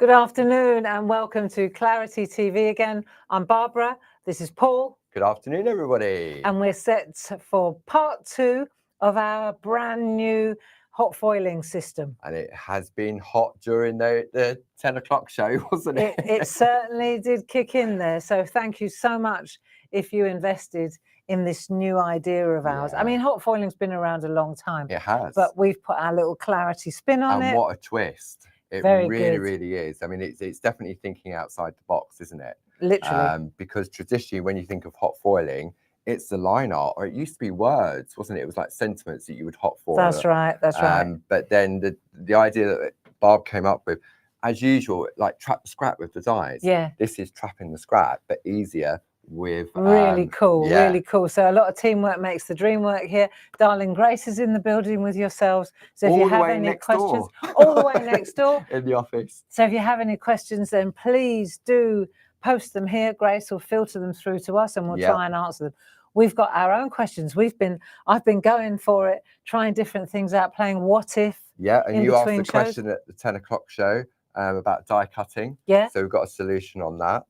Good afternoon and welcome to Clarity TV again. I'm Barbara, this is Paul. Good afternoon, everybody. And we're set for part 2 of our brand new hot foiling system. And it has been hot during the 10 o'clock show, wasn't it? It certainly did kick in there. So thank you so much if you invested in this new idea of ours. Yeah. I mean, hot foiling's been around a long time. It has. But we've put our little Clarity spin on it. And what a twist. It Very really, good. really is. I mean, it's definitely thinking outside the box, isn't it? Literally. Because traditionally, when you think of hot foiling, it's the line art, or it used to be words, wasn't it? It was like sentiments that you would hot foil. That's right, that's right. But then the idea that Barb came up with, as usual, like trap the scrap with the dies. Yeah. This is trapping the scrap, but easier with... Really cool, yeah. really cool. So a lot of teamwork makes the dream work here. Darling Grace is in the building with yourselves. So if you have any questions, all the way next door. In the office. So if you have any questions, then please do post them here. Grace will filter them through to us and we'll try and answer them. We've got our own questions. I've been going for it, trying different things out, playing what if. Yeah, and you asked the shows. question at the 10 o'clock show about die cutting. Yeah. So we've got a solution on that.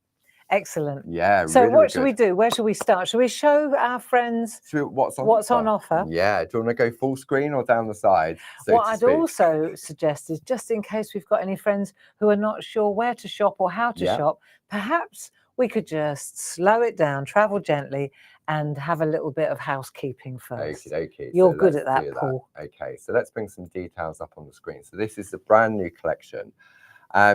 Excellent. Yeah. So really, what should we do? Where should we start? Should we show our friends what's on offer? Yeah. Do you want to go full screen or down the side? What I'd also suggest is, just in case we've got any friends who are not sure where to shop or how to shop, perhaps we could just slow it down, travel gently, and have a little bit of housekeeping first. Okay. You're good at that, Paul. Okay, so let's bring some details up on the screen. So this is a brand new collection.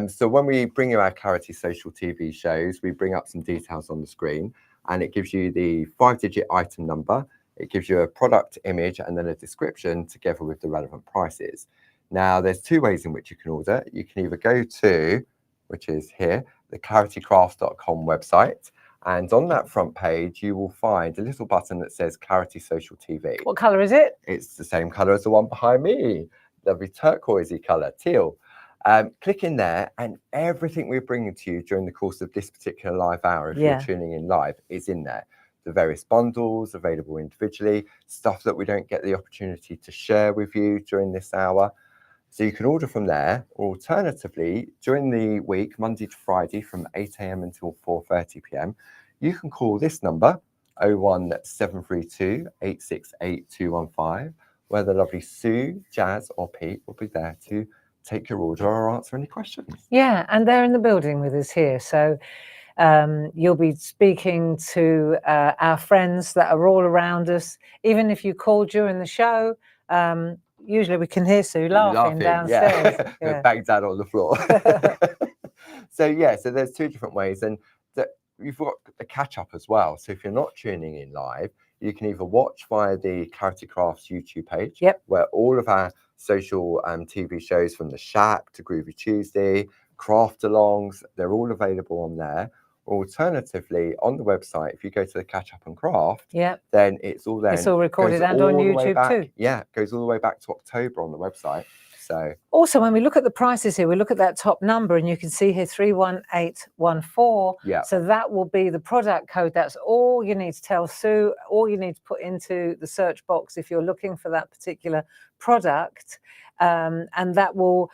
So when we bring you our Clarity Social TV shows, we bring up some details on the screen, and it gives you the 5-digit item number. It gives you a product image and then a description together with the relevant prices. Now, there's 2 ways in which you can order. You can either go to, which is here, the claritycrafts.com website. And on that front page, you will find a little button that says Clarity Social TV. What colour is it? It's the same colour as the one behind me. Lovely turquoisey colour, teal. Click in there, and everything we're bringing to you during the course of this particular live hour, if you're tuning in live, is in there. The various bundles available individually, stuff that we don't get the opportunity to share with you during this hour. So you can order from there, or alternatively, during the week, Monday to Friday, from 8 AM until 4:30 PM, you can call this number, 01732 868 215, where the lovely Sue, Jazz, or Pete will be there to take your order or answer any questions. Yeah, and they're in the building with us here. So you'll be speaking to our friends that are all around us. Even if you call during the show, usually we can hear Sue laughing downstairs. Yeah. Bang down on the floor. So there's 2 different ways, and you've got a catch up as well. So if you're not tuning in live, you can either watch via the Clarity Crafts YouTube page, where all of our social TV shows, from The Shack to Groovy Tuesday, Craft Alongs, they're all available on there. Alternatively, on the website, if you go to the Catch Up and Craft, then it's all there. It's all recorded and on YouTube too. Yeah, it goes all the way back to October on the website. So also, when we look at the prices here, we look at that top number, and you can see here 31814. Yeah. So that will be the product code. That's all you need to tell Sue. All you need to put into the search box if you're looking for that particular product, and that will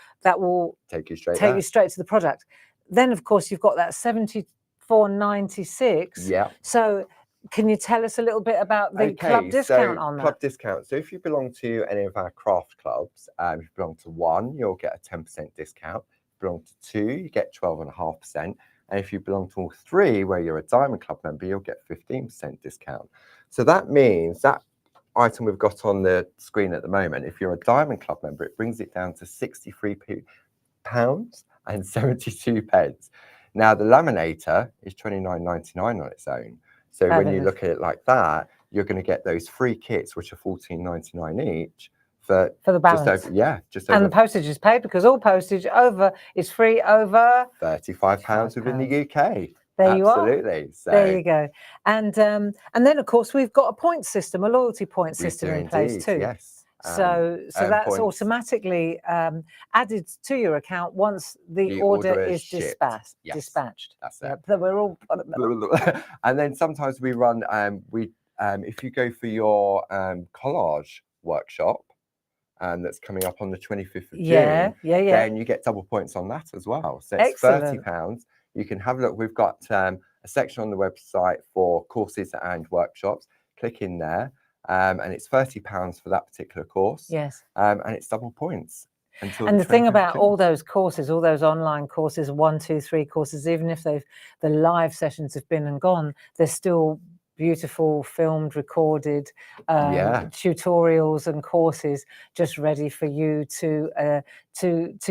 take you straight to the product. Then, of course, you've got that 74.96. Yeah. So can you tell us a little bit about the club discount on that? Club discount. So if you belong to any of our craft clubs, if you belong to 1, you'll get a 10% discount. If you belong to 2, you get 12.5%. And if you belong to all 3, where you're a Diamond Club member, you'll get 15% discount. So that means that item we've got on the screen at the moment, if you're a Diamond Club member, it brings it down to £63.72. Now, the laminator is $29.99 on its own. So when you look at it like that, you're going to get those 3 kits, which are $14.99 each, for the balance. Just over. And the postage is paid, because all postage is free over £35 within the UK. There you are. Absolutely. So, there you go. And then, of course, we've got a point system, a loyalty point system in place too. Yes. So that's points automatically added to your account once the order is dispatched. That's it. So we're all. And then sometimes we run. If you go for your collage workshop, that's coming up on the 25th of Yeah, June, yeah. then you get double points on that as well. So it's Excellent. £30. You can have a look. We've got a section on the website for courses and workshops. Click in there, and it's £30 for that particular course. Yes. And it's double points. And the thing about all those courses, all those online courses, 1, 2, 3 courses, even if the live sessions have been and gone, they're still beautiful, filmed, recorded tutorials and courses just ready for you to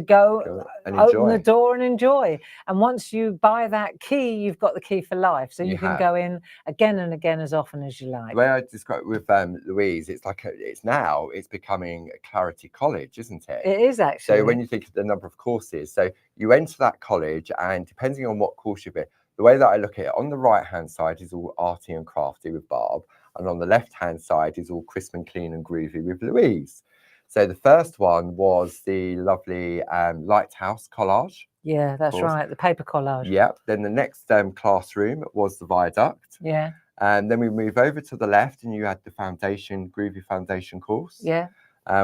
go and open the enjoy. door and enjoy. And once you buy that key, you've got the key for life, so you can go in again and again as often as you like. The way I describe it with Louise, it's like it's becoming a Clarity College, isn't it? It is actually. So when you think of the number of courses, so you enter that college, and depending on what course you're in, the way that I look at it, on the right-hand side is all arty and crafty with Barb, and on the left-hand side is all crisp and clean and groovy with Louise. So the first one was the lovely lighthouse collage. Yeah, that's right, the paper collage. Yep. Then the next classroom was the viaduct. Yeah. And then we move over to the left, and you had the groovy foundation course. Yeah.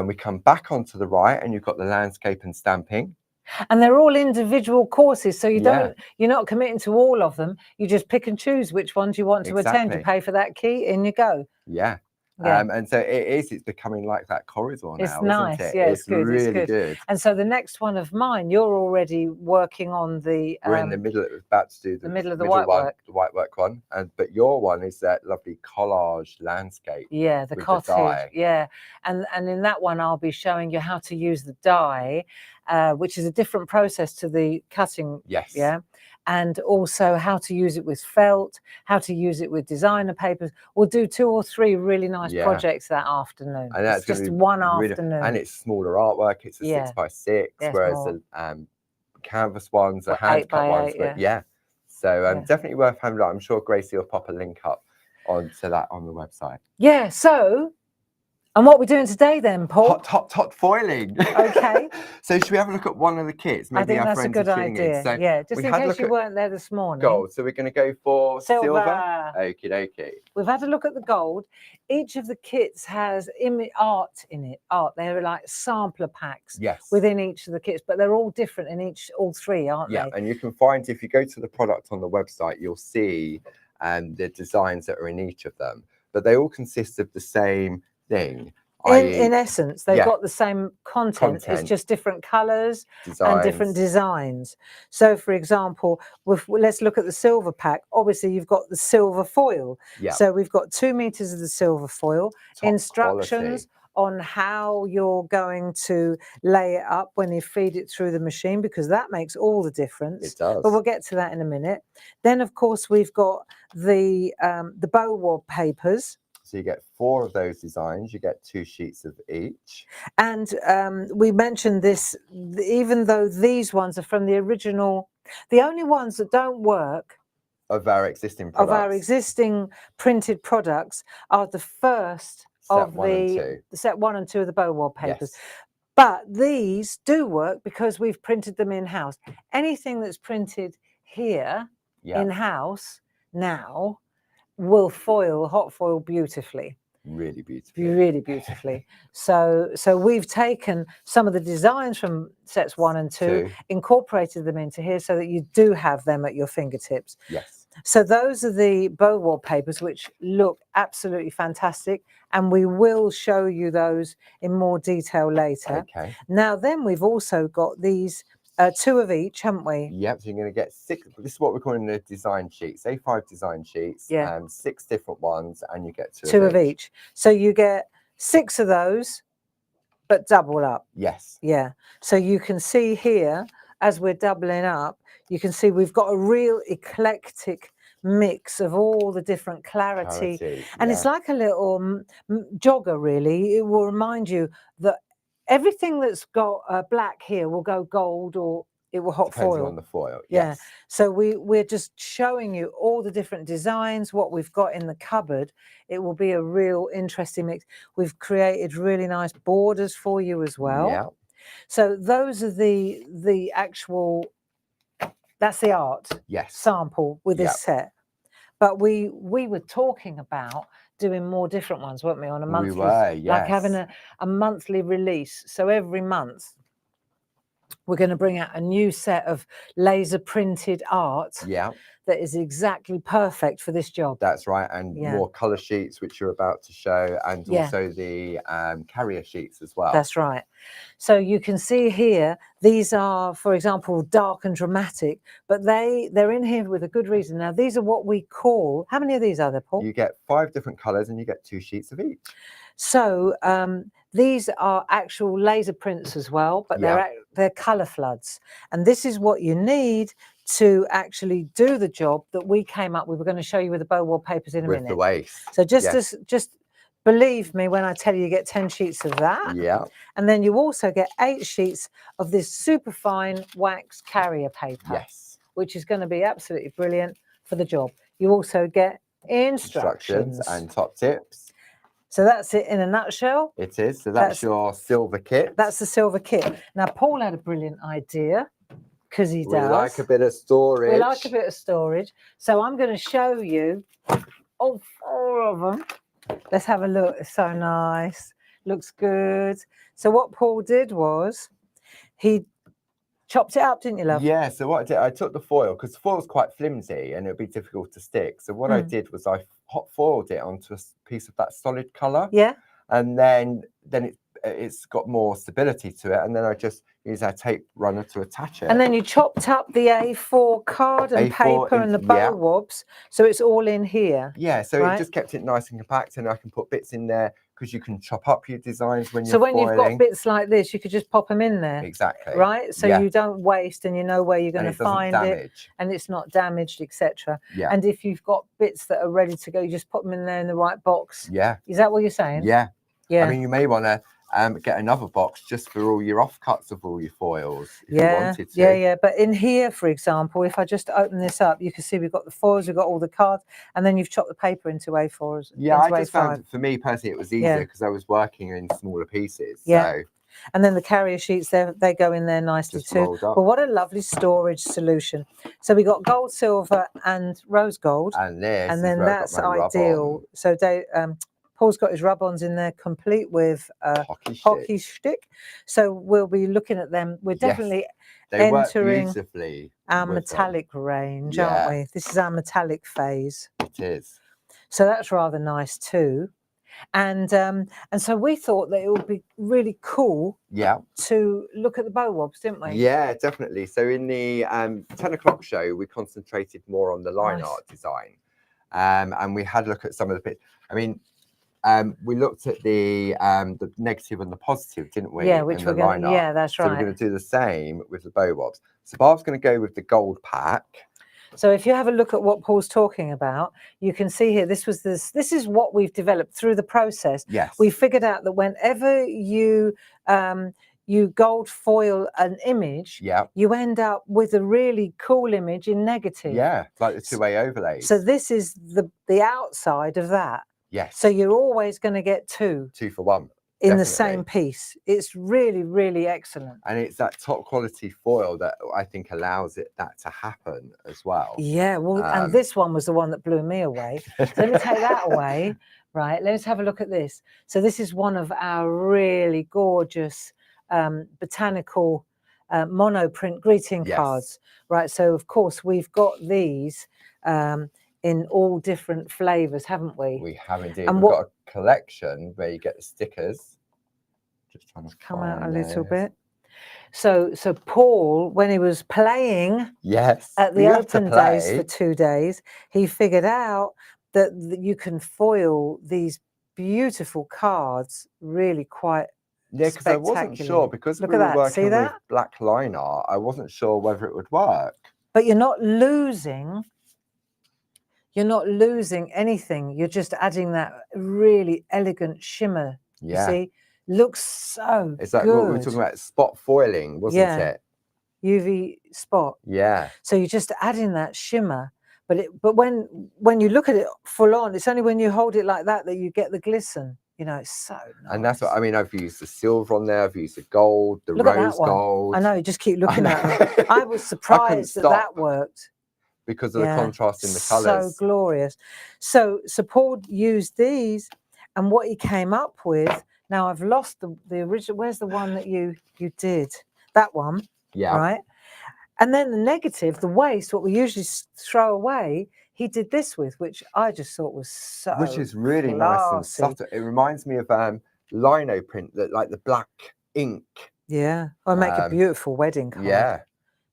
We come back onto the right, and you've got the landscape and stamping. And they're all individual courses, so you're not committing to all of them. You just pick and choose which ones you want to attend. You pay for that key, in you go. Yeah. And so it's becoming like that corridor now. It's nice, isn't it? yeah, it's good. Really good. And so the next one of mine, you're already working on the. We're in the middle, about to do the middle of the white work. The white work one, but your one is that lovely collage landscape. Yeah, the cottage. Yeah, and in that one, I'll be showing you how to use the die, which is a different process to the cutting. Yes. Yeah. And also how to use it with felt, how to use it with designer papers. We'll do 2 or 3 really nice projects that afternoon. And that's just one afternoon. And it's smaller artwork. It's a 6x6, whereas the canvas ones are hand cut ones. But so definitely worth having a look. I'm sure Gracie will pop a link up onto that on the website. Yeah. So. And what we're doing today then, Paul? Hot foiling. Okay. So should we have a look at one of the kits? Maybe I think that's a good idea. So yeah, just in case you weren't there this morning. Gold. So we're going to go for silver. Okie dokie. We've had a look at the gold. Each of the kits has art in it. They're like sampler packs within each of the kits, but they're all different in all 3, aren't they? Yeah, and you can find, if you go to the product on the website, you'll see the designs that are in each of them. But they all consist of the same thing. In essence, they've got the same content. It's just different colors and different designs. So, for example, let's look at the silver pack. Obviously, you've got the silver foil. So we've got 2 meters of the silver foil. Instructions on how you're going to lay it up when you feed it through the machine, because that makes all the difference. It does. But we'll get to that in a minute. Then, of course, we've got the bow wad papers. So you get 4 of those designs, you get 2 sheets of each. And we mentioned this, even though these ones are from the original, the only ones that don't work of our existing printed products are the first of the set 1 and 2 of the bow wad papers. But these do work because we've printed them in-house. Anything that's printed here in-house now will hot foil beautifully. Really beautifully. Really beautifully. So we've taken some of the designs from sets 1 and 2, incorporated them into here so that you do have them at your fingertips. Yes. So those are the bow wad papers, which look absolutely fantastic, and we will show you those in more detail later. Okay. Now then, we've also got these 2 of each, haven't we? Yep. So you're going to get 6. This is what we're calling the design sheets. A5 design sheets. 6 different ones, and you get 2 of each. So you get 6 of those, but double up. Yes. Yeah. So you can see here, as we're doubling up, you can see we've got a real eclectic mix of all the different clarity. And it's like a little jogger, really. It will remind you that everything that's got black here will go gold, or it will hot foil. Depending on the foil. Yeah. So we're just showing you all the different designs, what we've got in the cupboard. It will be a real interesting mix. We've created really nice borders for you as well. Yeah. So those are the actual. That's the art sample with this set. But we were talking about doing more different ones, weren't we, on a We monthly, were, like having yes. a monthly release. So every month we're going to bring out a new set of laser printed art Yeah, that is exactly perfect for this job. that's right. And Yeah. more color sheets, which you're about to show, and Yeah. also the carrier sheets as well. That's right. So you can see here, these are, for example, dark and dramatic, but they're in here with a good reason. Now, these are what we call, how many of these are there, Paul? You get 5 different colors and you get 2 sheets of each. So these are actual laser prints as well, but they're color floods. And this is what you need to actually do the job that we came up with. We're going to show you with the bow wallpapers in a minute. With the waist. So just believe me when I tell you get 10 sheets of that. Yeah. And then you also get 8 sheets of this super fine wax carrier paper. Yes. Which is going to be absolutely brilliant for the job. You also get instructions and top tips. So that's it in a nutshell. It is. So that's your silver kit. That's the silver kit. Now, Paul had a brilliant idea, because he does. We like a bit of storage. We like a bit of storage. So I'm going to show you all 4 of them. Let's have a look. It's so nice. Looks good. So what Paul did was he chopped it up, didn't you, love? Yeah. So what I did, I took the foil, because the foil's quite flimsy and it would be difficult to stick. So what I did was I hot foiled it onto a piece of that solid color. Yeah. And then it's got more stability to it. And then I just use our tape runner to attach it. And then you chopped up the A4 card and paper and the bow wobs, so it's all in here. Yeah, so it just kept it nice and compact, and I can put bits in there because you can chop up your designs when you're foiling. So when you've got bits like this, you could just pop them in there. Exactly. Right? So you don't waste, and you know where you're going to find it, and it's not damaged, etc. Yeah. And if you've got bits that are ready to go, you just put them in there in the right box. Yeah. Is that what you're saying? Yeah. Yeah. I mean, you may want to get another box just for all your offcuts of all your foils if you wanted to. Yeah. But in here, for example, if I just open this up, you can see we've got the foils, we've got all the cards, and then you've chopped the paper into A4s. Yeah, I just found, for me personally, it was easier because I was working in smaller pieces. Yeah. So. And then the carrier sheets, they go in there nicely too. Well, what a lovely storage solution. So we got gold, silver, and rose gold. And this, and then that's ideal. So Paul's got his rub-ons in there, complete with hockey stick. So we'll be looking at them. We're definitely entering our metallic range, aren't we? This is our metallic phase. It is. So that's rather nice too. And so we thought that it would be really cool to look at the bow wobs, didn't we? Yeah, definitely. So in the 10 o'clock show, we concentrated more on the line art design. And we had a look at some of the bits. I mean, we looked at the negative and the positive, didn't we? Yeah, which we're going to, yeah, that's right. So we're going to do the same with the bow wobs. So Barb's going to go with the gold pack. So if you have a look at what Paul's talking about, you can see here, this is what we've developed through the process. Yes. We figured out that whenever you gold foil an image, you end up with a really cool image in negative. Yeah, like the two-way overlays. So this is the outside of that. Yes. So you're always going to get 2 for 1 in the same piece. It's really, really excellent. And it's that top quality foil that I think allows that to happen as well. Yeah, well, and this one was the one that blew me away. So let me take that away. Right, let's have a look at this. So this is one of our really gorgeous botanical monoprint greeting cards. Right, so of course we've got these in all different flavors, haven't we? We have indeed. And we've got a collection where you get the stickers. Just trying to come out a little bit. So Paul, when he was playing at the open days for 2 days, he figured out that you can foil these beautiful cards really quite because I wasn't sure, because we were working with black line art, I wasn't sure whether it would work. But you're not losing anything. You're just adding that really elegant shimmer. You see, looks so it's like good. What we were talking about, spot foiling, wasn't it? UV spot. Yeah. So you're just adding that shimmer, but when you look at it full on, it's only when you hold it like that you get the glisten. You know, it's so nice. And that's what I mean. I've used the silver on there. I've used the gold, the rose gold. I know. You just keep looking at it. I was surprised that worked. because of the contrast in the colours. So glorious. So Paul used these, and what he came up with. Now I've lost the original. Where's the one that you did? That one. Yeah. Right. And then the negative, the waste, what we usually throw away, he did this with, which I just thought was so Which is really classy. nice and subtle. It reminds me of lino print, that like the black ink. Yeah. Or make a beautiful wedding card. Yeah.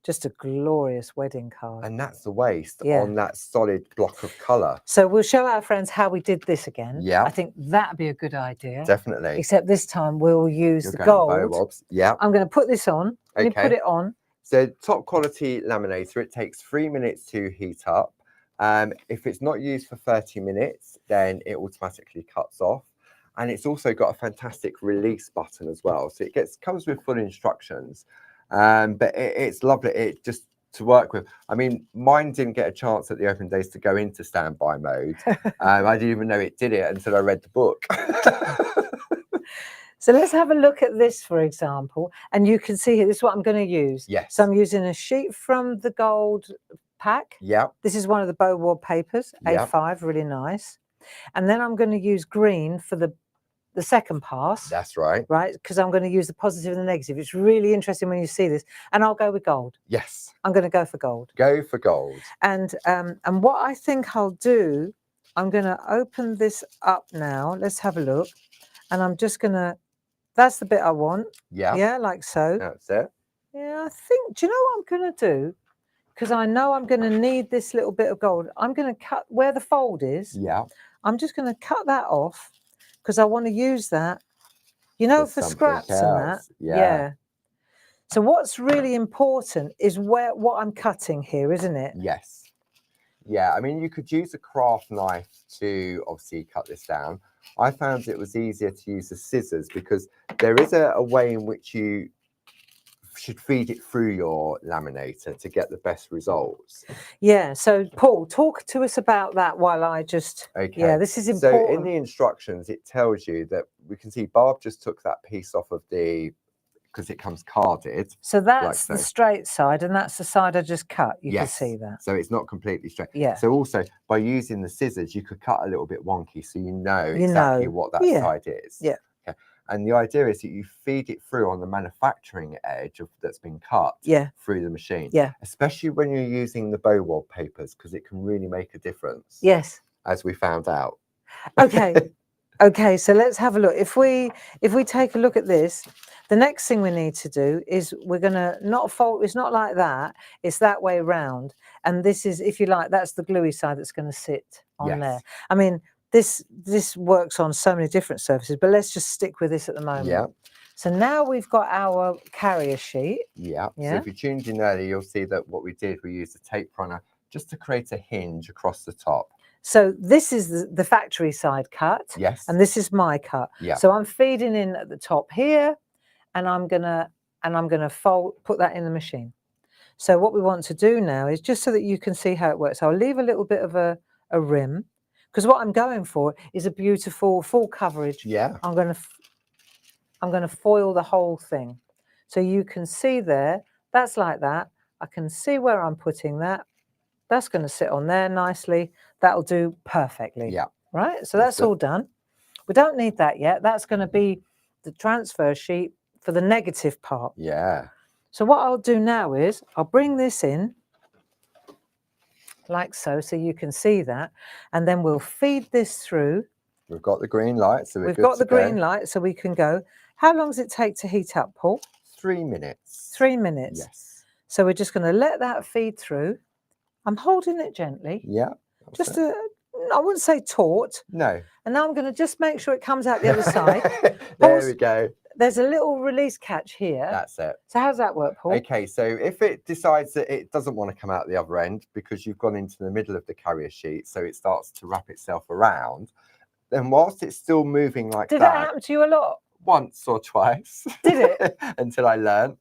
Just a glorious wedding card. And that's the waste on that solid block of colour. So we'll show our friends how we did this again. Yeah. I think that'd be a good idea. Definitely. Except this time we'll use the gold. Yeah. I'm going to put this on. Okay. You put it on. So top quality laminator, it takes 3 minutes to heat up. If it's not used for 30 minutes, then it automatically cuts off. And it's also got a fantastic release button as well. So it comes with full instructions. But it's lovely. It just to work with. I mean, mine didn't get a chance at the open days to go into standby mode. I didn't even know it did it until I read the book. So let's have a look at this, for example. And you can see here, this is what I'm going to use. Yes. So I'm using a sheet from the gold pack. Yeah. This is one of the Bow Ward papers, A5, really nice. And then I'm going to use green for the second pass. That's right. Right, because I'm going to use the positive and the negative. It's really interesting when you see this. And I'll go with gold. Yes. I'm going to go for gold. Go for gold. And what I think I'll do, I'm going to open this up now. Let's have a look. And I'm just going to, that's the bit I want. Yeah. Yeah, like so. That's it. Yeah, I think, do you know what I'm going to do? Because I know I'm going to need this little bit of gold. I'm going to cut where the fold is. Yeah. I'm just going to cut that off because I want to use that, you know, for scraps and that. Yeah. So what's really important is what I'm cutting here, isn't it? Yes. Yeah, I mean, you could use a craft knife to obviously cut this down. I found it was easier to use the scissors because there is a way in which you should feed it through your laminator to get the best results. Yeah, so Paul, talk to us about that while I just, yeah, this is important. So in the instructions, it tells you that we can see Barb just took that piece off of the, because it comes carded. So that's the straight side and that's the side I just cut. You can see that. So it's not completely straight. Yeah. So also by using the scissors, you could cut a little bit wonky so you know exactly what that side is. Yeah. Okay. And the idea is that you feed it through on the manufacturing edge that's been cut through the machine. Yeah. Especially when you're using the Bow Ward papers, because it can really make a difference. Yes. As we found out. Okay. Okay, so let's have a look. If we take a look at this, the next thing we need to do is we're going to not fold. It's not like that. It's that way around. And this is, if you like, that's the gluey side that's going to sit on there. I mean, this works on so many different surfaces, but let's just stick with this at the moment. Yeah. So now we've got our carrier sheet. Yeah. So if you tuned in earlier, you'll see that what we did, we used a tape runner just to create a hinge across the top. So this is the factory side cut. Yes. And this is my cut. Yeah. So I'm feeding in at the top here, and I'm gonna put that in the machine. So what we want to do now is just so that you can see how it works. I'll leave a little bit of a rim because what I'm going for is a beautiful full coverage. Yeah. I'm gonna foil the whole thing. So you can see there, that's like that. I can see where I'm putting that. That's going to sit on there nicely. That'll do perfectly. Yeah. Right. So that's all done. We don't need that yet. That's going to be the transfer sheet for the negative part. Yeah. So what I'll do now is I'll bring this in like so you can see that. And then we'll feed this through. We've got the green light. So we've got the green light so we can go. How long does it take to heat up, Paul? 3 minutes. 3 minutes. Yes. So we're just going to let that feed through. I'm holding it gently. Yeah. Just I wouldn't say taut. No. And now I'm going to just make sure it comes out the other side. There we go. There's a little release catch here. That's it. So how's that work, Paul? Okay, so if it decides that it doesn't want to come out the other end because you've gone into the middle of the carrier sheet, so it starts to wrap itself around, then whilst it's still moving like that... Did that happen to you a lot? Once or twice. Did it? Until I learned.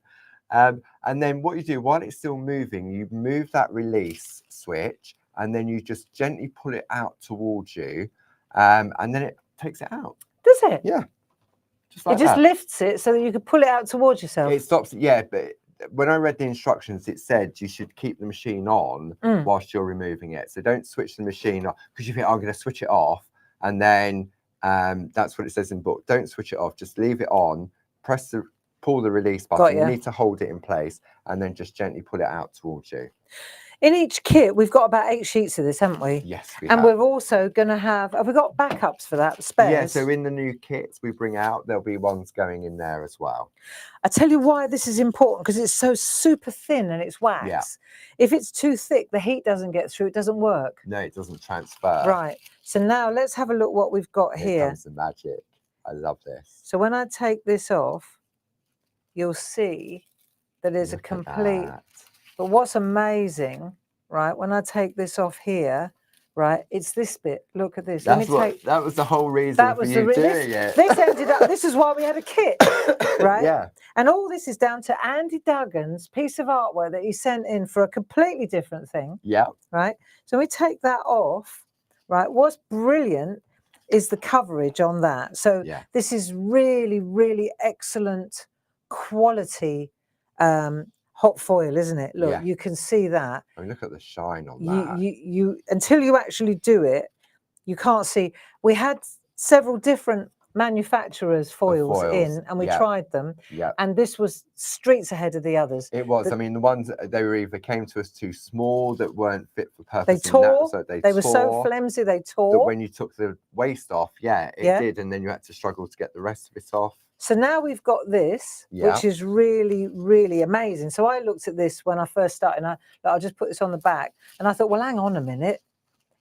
And then what you do while it's still moving, you move that release switch and then you just gently pull it out towards you and then it takes it out. Does it? Yeah. Just like it just lifts it so that you can pull it out towards yourself. It stops, yeah, but when I read the instructions, it said you should keep the machine on whilst you're removing it. So don't switch the machine off, because you think, I'm going to switch it off, and then that's what it says in the book. Don't switch it off, just leave it on, pull the release button. You need to hold it in place and then just gently pull it out towards you. In each kit, we've got about 8 sheets of this, haven't we? Yes, we have. And we're also going to have we got backups for that, spares? Yeah, so in the new kits we bring out, there'll be ones going in there as well. I tell you why this is important, because it's so super thin and it's wax. Yeah. If it's too thick, the heat doesn't get through, it doesn't work. No, it doesn't transfer. Right. So now let's have a look what we've got here. Here comes the magic. I love this. So when I take this off, you'll see that there's a complete... But what's amazing, right, when I take this off here, right, it's this bit. Look at this. That was the whole reason for you doing it. This ended up, this is why we had a kit, right? Yeah. And all this is down to Andy Duggan's piece of artwork that he sent in for a completely different thing. Yeah. Right? So we take that off, right? What's brilliant is the coverage on that. So this is really, really excellent quality hot foil, isn't it? Look, you can see that. I mean, look at the shine on that. You until you actually do it, you can't see. We had several different manufacturers' foils in, and we tried them. Yeah. And this was streets ahead of the others. It was. I mean, the ones they were either came to us too small, that weren't fit for purpose. They tore. They were so flimsy. They tore. That when you took the waste off, it did, and then you had to struggle to get the rest of it off. So now we've got this, which is really, really amazing. So I looked at this when I first started, and I'll just put this on the back. And I thought, well, hang on a minute.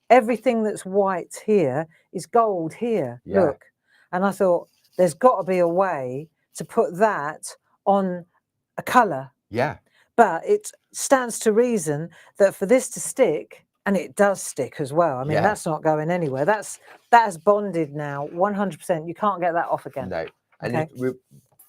Everything that's white here is gold here. Yeah. Look. And I thought, there's got to be a way to put that on a colour. Yeah. But it stands to reason that for this to stick, and it does stick as well. I mean, that's not going anywhere. That has bonded now, 100%. You can't get that off again. No. And we've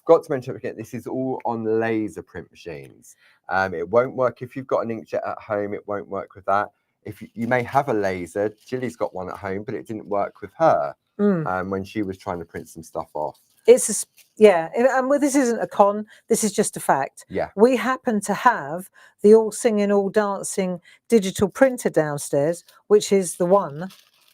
got to mention again, this is all on laser print machines. It won't work if you've got an inkjet at home. It won't work with that. If you may have a laser, Jilly's got one at home, but it didn't work with her when she was trying to print some stuff off. It's and this isn't a con. This is just a fact. Yeah, we happen to have the all singing, all dancing digital printer downstairs, which is the one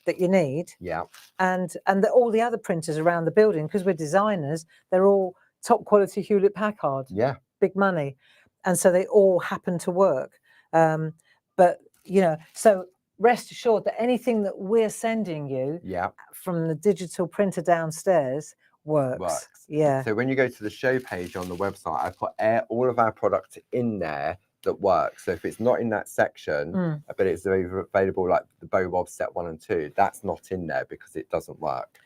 that you need. Yeah, and all the other printers around the building, because we're designers, they're all top quality Hewlett Packard. Yeah, big money, and so they all happen to work. But you know, so rest assured that anything that we're sending you from the digital printer downstairs works. Yeah. So when you go to the show page on the website, I put all of our products in there that work. So if it's not in that section, but it's available, like the Bow Bob set 1 and 2, that's not in there because it doesn't work.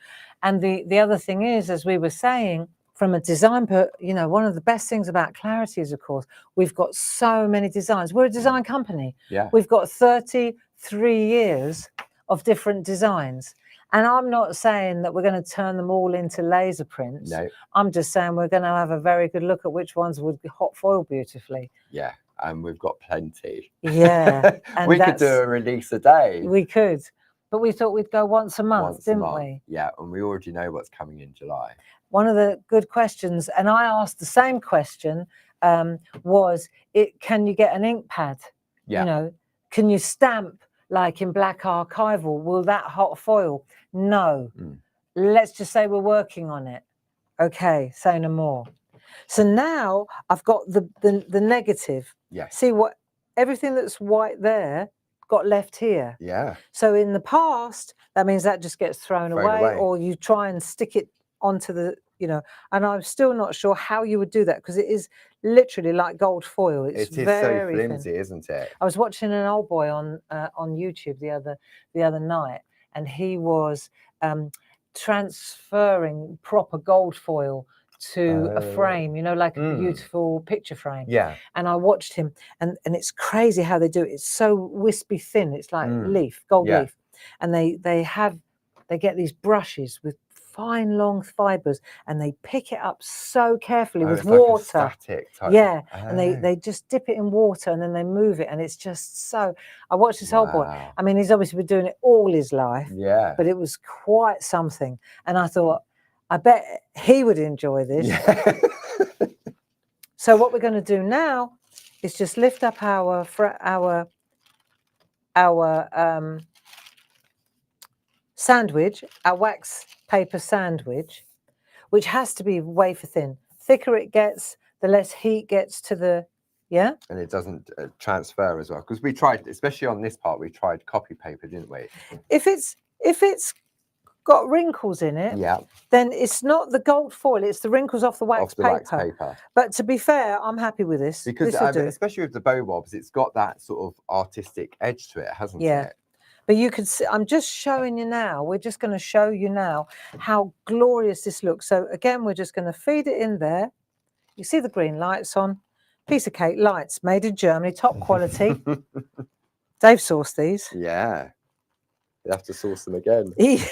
And the other thing is, as we were saying, from a design, you know, one of the best things about Clarity is, of course, we've got so many designs. We're a design company. Yeah. We've got 33 years of different designs. And I'm not saying that we're going to turn them all into laser prints. No. I'm just saying we're going to have a very good look at which ones would hot foil beautifully. Yeah, and we've got plenty. Yeah. And we could do a release a day. We could. But we thought we'd go once a month, didn't we? Yeah, and we already know what's coming in July. One of the good questions, and I asked the same question, was, can you get an ink pad? Yeah. You know, can you stamp like in Black Archival? Will that hot foil? No. Let's just say we're working on it. Okay, say no more. So now I've got the negative. Yes. See what everything that's white there got left here. Yeah. So in the past, that means that just gets thrown away, or you try and stick it onto the, you know, and I'm still not sure how you would do that, because it is literally like gold foil. It's very so flimsy, thin. Isn't it? I was watching an old boy on YouTube the other night, and he was transferring proper gold foil to a frame, you know, like a beautiful picture frame. Yeah. And I watched him, and it's crazy how they do it. It's so wispy thin. It's like leaf, gold leaf, and they get these brushes with fine long fibers, and they pick it up so carefully with water. Like a static type. Yeah. And they just dip it in water, and then they move it, and it's just so. I watched this old boy. I mean, he's obviously been doing it all his life. Yeah. But it was quite something, and I thought, I bet he would enjoy this. Yeah. So what we're going to do now is just lift up our sandwich, our wax paper sandwich, which has to be wafer thin. Thicker it gets, the less heat gets to the, yeah? And it doesn't transfer as well. Because we tried, especially on this part, we tried copy paper, didn't we? If it's got wrinkles in it, Yeah. then it's not the gold foil, it's the wrinkles off the wax paper. Wax paper. But to be fair, I'm happy with this. Because this will do. especially with the bow wobs, it's got that sort of artistic edge to it, hasn't it? But you can see, I'm just showing you now, we're just going to show you now how glorious this looks. So again, we're just going to feed it in there. You see the green lights on. Piece of cake, lights, made in Germany, top quality. Dave sourced these. Yeah. You have to source them again. He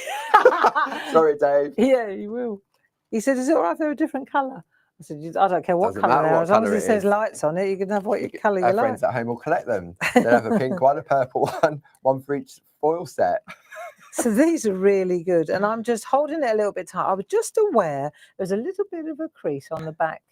Sorry, Dave. Yeah, he will. He said, is it all right if they're a different colour? I said, I don't care what Doesn't colour matter they are. what As long as colour it it says is. lights on it, you can have what colour you Our like. friends at home will collect them. They'll have a pink one, a purple one, one for each foil set. So these are really good. And I'm just holding it a little bit tight. I was just aware there's a little bit of a crease on the back.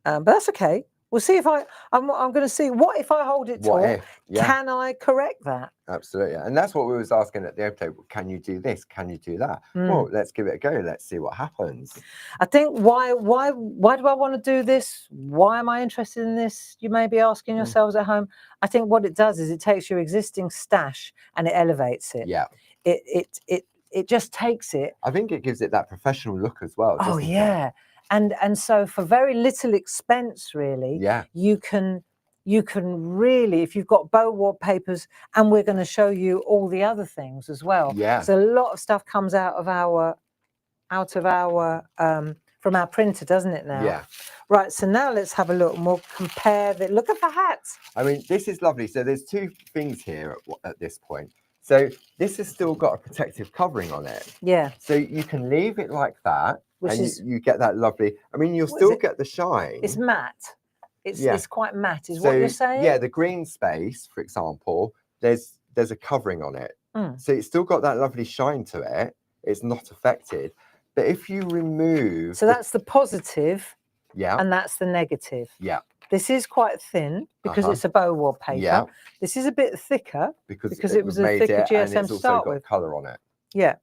But that's okay. We'll see if I'm going to see, what if I hold it What taut? if? Yeah, Can I correct that? absolutely. And that's what we was asking at the open. Can you do this? Can you do that? Well, let's give it a go. Let's see what happens. I think why do I want to do this? Why am I interested in this? You may be asking yourselves at home. I think what it does is it takes your existing stash and it elevates it. Yeah. It just takes it. I think it gives it that professional look as well. Oh doesn't it? yeah. And so for very little expense, really, Yeah. you can really, if you've got bow wallpapers, and we're going to show you all the other things as well. Yeah. So a lot of stuff comes out of our from our printer, doesn't it now? Yeah. Right, so now let's have a look and we'll compare the, look at the hats. I mean, this is lovely. So there's two things here at this point. So this has still got a protective covering on it. Yeah. So you can leave it like that. Which and is, you get that lovely, I mean, you'll still get the shine. It's matte. It's quite matte, is so, what you're saying? Yeah, the green space, for example, there's a covering on it. So it's still got that lovely shine to it. It's not affected. But if you remove... So that's the positive. Yeah. And that's the negative. Yeah. This is quite thin because it's a bow wallpaper. Yeah. This is a bit thicker because it was a made thicker it, GSM and it's to also start got with. colour on it. Yeah.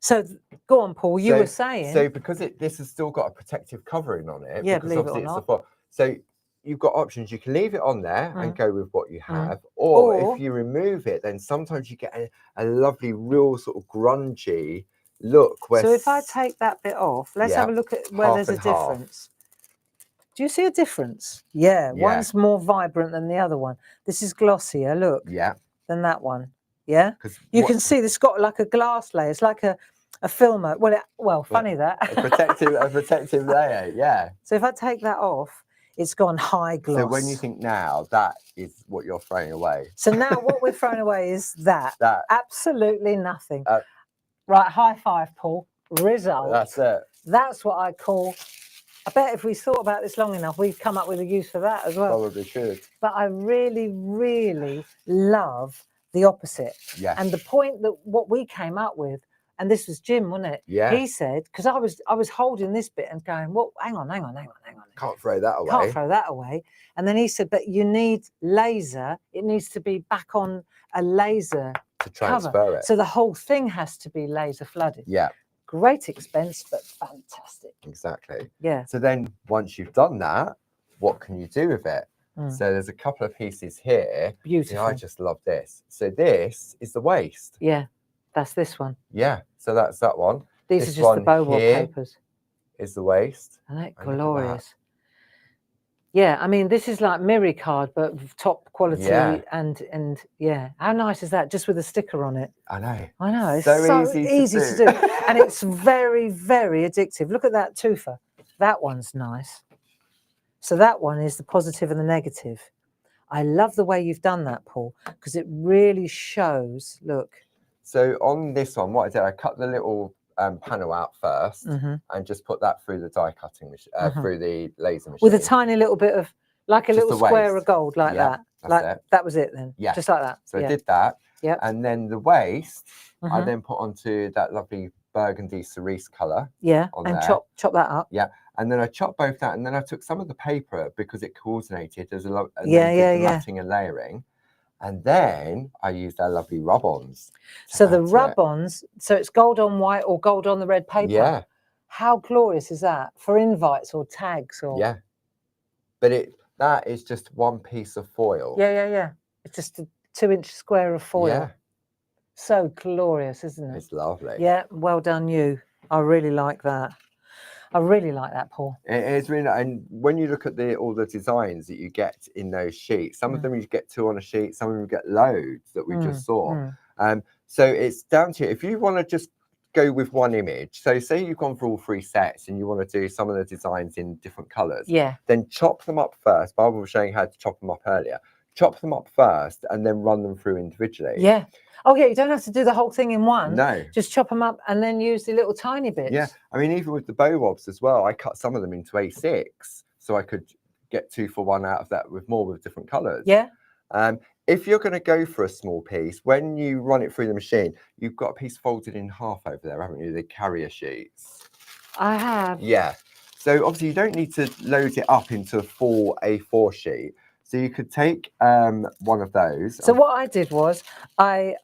So go on, Paul. You were saying. So because this has still got a protective covering on it. Yeah, because believe it or obviously it's not. So you've got options. You can leave it on there and go with what you have, or if you remove it, then sometimes you get a lovely, real sort of grungy look. So if I take that bit off, let's have a look at where there's a difference. Do you see a difference? Yeah, one's more vibrant than the other one. This is glossier, look, than that one. Yeah, you can see this got like a glass layer. It's like a filmer. Funny that. a protective layer, yeah. So if I take that off, it's gone high gloss. So when you think now, that is what you're throwing away. So now what we're throwing away is that. Absolutely nothing. Right, high five, Paul. Result. That's it. That's what I call, I bet if we thought about this long enough, we'd come up with a use for that as well. Probably should. But I really, really love the opposite. Yeah. And the point that what we came up with, and this was Jim, wasn't it? Yeah. He said, because I was holding this bit and going, well, hang on. Can't throw that away. Can't throw that away. And then he said, but you need laser. It needs to be back on a laser to transfer cover. it. So the whole thing has to be laser flooded. Yeah. Great expense, but fantastic. Exactly. Yeah. So then once you've done that, what can you do with it? So there's a couple of pieces here. Beautiful. I just love this. So this is the waist. Yeah, that's this one. Yeah, so that's that one. These this are just the bow wallpapers. Is the waist. Isn't that glorious? Yeah, I mean, this is like Miri card, but top quality and yeah. How nice is that? Just with a sticker on it. I know. I know. It's so easy to do. And it's very, very addictive. Look at that twofer. That one's nice. So that one is the positive and the negative. I love the way you've done that, Paul, because it really shows, look. So on this one, what I did, I cut the little panel out first and just put that through the die cutting machine, through the laser machine. With a tiny little bit of, like a little square of gold, like that. Like that was it then? Yeah. Just like that. So I did that. Yeah. And then the waist, I then put onto that lovely burgundy cerise colour. Yeah, on and there. chop that up. Yeah. And then I chopped both that, and then I took some of the paper because it coordinated as a lot, and Yeah, then yeah, did the yeah. matting and layering. And then I used our lovely rub-ons. So the rub-ons, so it's gold on white or gold on the red paper. Yeah. How glorious is that for invites or tags or? Yeah. But that is just one piece of foil. Yeah, yeah, yeah. It's just a 2-inch square of foil. Yeah. So glorious, isn't it? It's lovely. Yeah, well done you. I really like that. I really like that, Paul. It's really, and when you look at all the designs that you get in those sheets, some of them you get 2 on a sheet, some of them you get loads that we just saw. So it's down to you. If you want to just go with one image, so say you've gone for all 3 sets and you want to do some of the designs in different colors, then chop them up first. Barbara was showing how to chop them up earlier. Chop them up first and then run them through individually. Yeah. Oh yeah, you don't have to do the whole thing in one. No. Just chop them up and then use the little tiny bits. Yeah, I mean, even with the bow wobs as well, I cut some of them into A6 so I could get 2 for 1 out of that with different colors. Yeah. If you're going to go for a small piece, when you run it through the machine, you've got a piece folded in half over there, haven't you? The carrier sheets. I have. Yeah. So obviously you don't need to load it up into a full A4 sheet. So you could take one of those. So what I did was I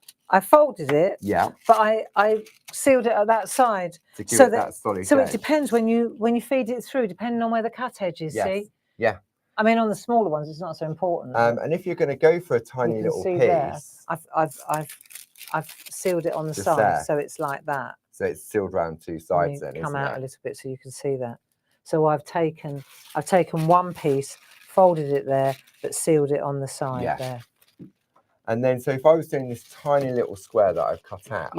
folded it. Yeah. But I sealed it at that side. To give it that solid So edge. it depends when you feed it through, depending on where the cut edge is. Yes. See. Yeah. I mean, on the smaller ones, it's not so important. And if you're going to go for a tiny little piece, there, I've sealed it on the side, there. So it's like that. So it's sealed around 2 sides. Then come isn't out it? a little bit so you can see that. So I've taken one piece, folded it there, but sealed it on the side there. And then, so if I was doing this tiny little square that I've cut out,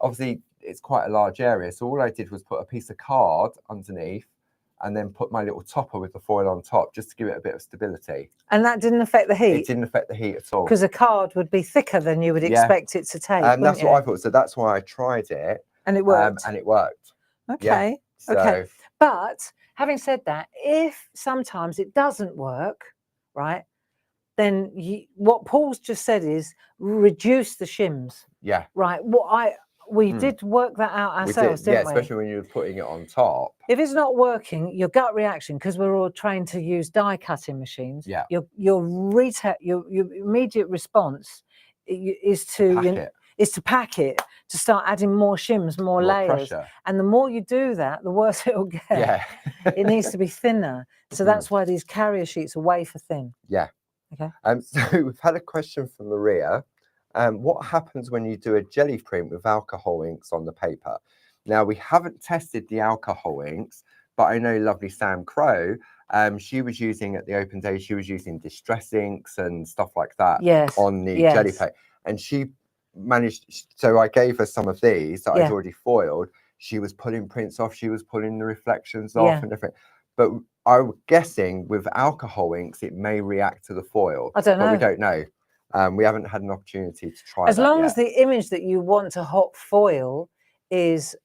obviously it's quite a large area. So all I did was put a piece of card underneath and then put my little topper with the foil on top just to give it a bit of stability. And that didn't affect the heat? It didn't affect the heat at all. Because a card would be thicker than you would expect it to take. That's what I thought. So that's why I tried it. And it worked? And it worked. Okay. Yeah. Okay. But having said that, if sometimes it doesn't work, right, then what Paul's just said is reduce the shims. Yeah. Right. We did work that out ourselves, didn't we? Yeah, especially when you're putting it on top. If it's not working, your gut reaction, because we're all trained to use die cutting machines, your immediate response is to pack it, to start adding more shims, more layers. Pressure. And the more you do that, the worse it'll get. Yeah. It needs to be thinner. So that's why these carrier sheets are wafer thin. Yeah. Okay. So we've had a question from Maria. What happens when you do a jelly print with alcohol inks on the paper? Now, we haven't tested the alcohol inks, but I know lovely Sam Crow, she was using at the open day, she was using distress inks and stuff like that on the jelly plate. And she managed, so I gave her some of these that I'd already foiled. She was pulling prints off, she was pulling the reflections off and different. But I'm guessing with alcohol inks, it may react to the foil. I don't know. But we don't know. We haven't had an opportunity to try as long yet. as the image that you want to hot foil is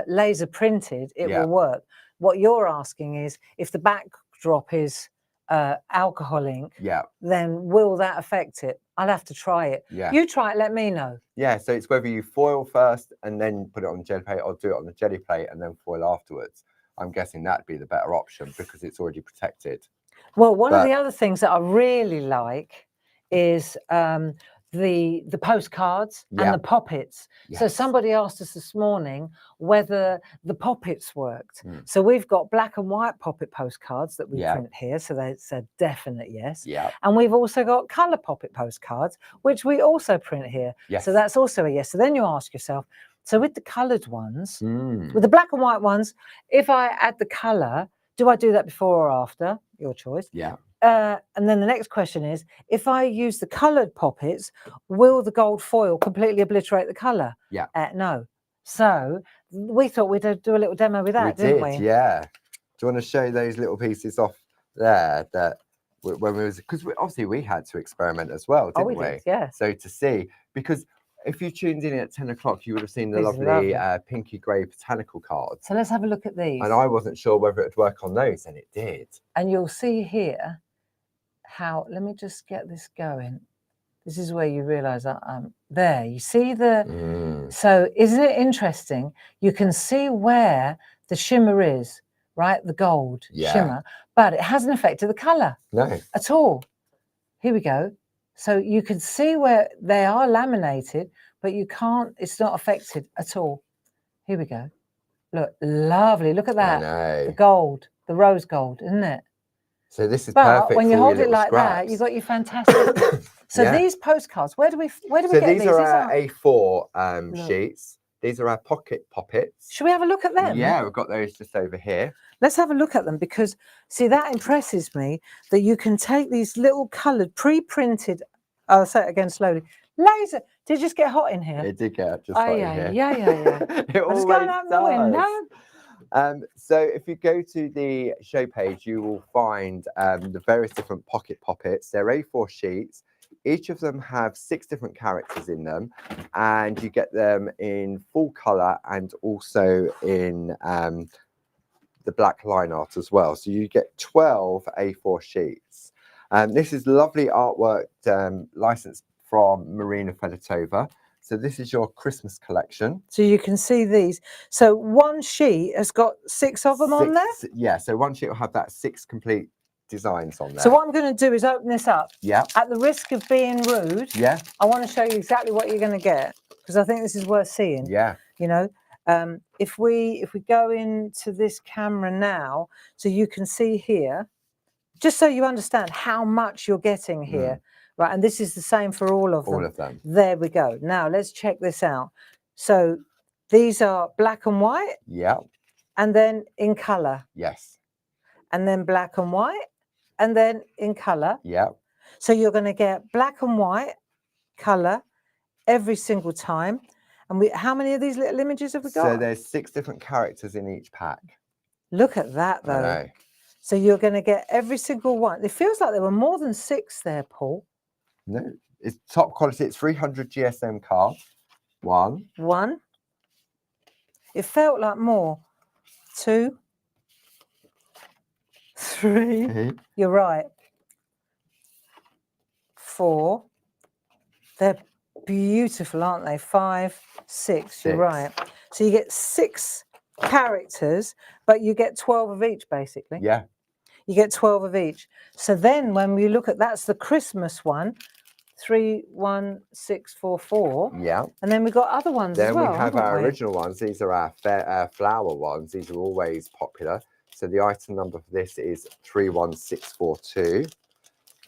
laser printed, it will work. What you're asking is if the backdrop is alcohol ink, then will that affect it? I'll have to try it. You try it, let me know. Yeah, so it's whether you foil first and then put it on the jelly plate, or do it on the jelly plate and then foil afterwards. I'm guessing that'd be the better option because it's already protected. Well, one of the other things that I really like is the postcards and the poppets. So somebody asked us this morning whether the poppets worked. So we've got black and white poppet postcards that we print here, so that's a definite yes. And we've also got colour poppet postcards, which we also print here. So that's also a yes. So then you ask yourself, so with the coloured ones, with the black and white ones, if I add the colour, do I do that before or after? Your choice. And then the next question is, if I use the coloured poppets, will the gold foil completely obliterate the colour? No. So we thought we'd do a little demo with that, didn't we? Yeah. Do you want to show those little pieces off there that when we was, because obviously we had to experiment as well, didn't we? Did, yeah. So to see, because if you tuned in at 10 o'clock, you would have seen the lovely pinky grey botanical cards. So let's have a look at these. And I wasn't sure whether it would work on those, and it did. And you'll see here how, let me just get this going. This is where you realise that I'm there. You see the, so isn't it interesting? You can see where the shimmer is right? The gold Yeah. shimmer, but it hasn't affected the colour No. at all. Here we go. So you can see where they are laminated, but you can't, it's not affected at all. Here we go. Look, lovely. Look at I that. know. The gold, the rose gold, isn't it? So this is But perfect when you for hold your it little like that, scraps. you've got your fantastic. So Yeah. these postcards, where do we So get these these? are These our are- A4 Look. sheets. These are our pocket poppets. Should we have a look at them? Yeah, we've got those just over here. Let's have a look at them, because see, that impresses me that you can take these little coloured pre-printed, I'll say it again slowly, laser. Did it just get hot in here? It did get just right in here. Yeah. It I'm just going always out the window. does. So if you go to the show page, you will find the various different pocket poppets. They're A4 sheets. Each of them have 6 different characters in them, and you get them in full colour and also in the black line art as well. So you get 12 A4 sheets. This is lovely artwork licensed from Marina Fedotova. So this is your Christmas collection. So you can see these. So one sheet has got 6 of them on there? Yeah, so one sheet will have that 6 complete designs on there. So what I'm going to do is open this up. Yeah. At the risk of being rude, Yeah. I want to show you exactly what you're going to get, because I think this is worth seeing. Yeah. You know, if we go into this camera now, so you can see here, just so you understand how much you're getting here, right? And this is the same for all of them. All of them. There we go. Now let's check this out. So these are black and white. Yeah. And then in color. Yes. And then black and white, and then in color. Yeah. So you're going to get black and white color every single time. And how many of these little images have we got? So there's 6 different characters in each pack. Look at that, though. I know. So you're going to get every single one. It feels like there were more than 6 there, Paul. No, it's top quality. It's 300 GSM card. One. It felt like more. 2, 3. You're right. 4. They're beautiful, aren't they? 5, 6. You're right. So you get 6 characters, but you get 12 of each, basically. Yeah. You get 12 of each. So then when we look at, that's the Christmas one, 3, 1, 6, 4, 4. Yeah. And then we've got other ones as well. Then we have our original ones. These are our flower ones. These are always popular. So the item number for this is 31642.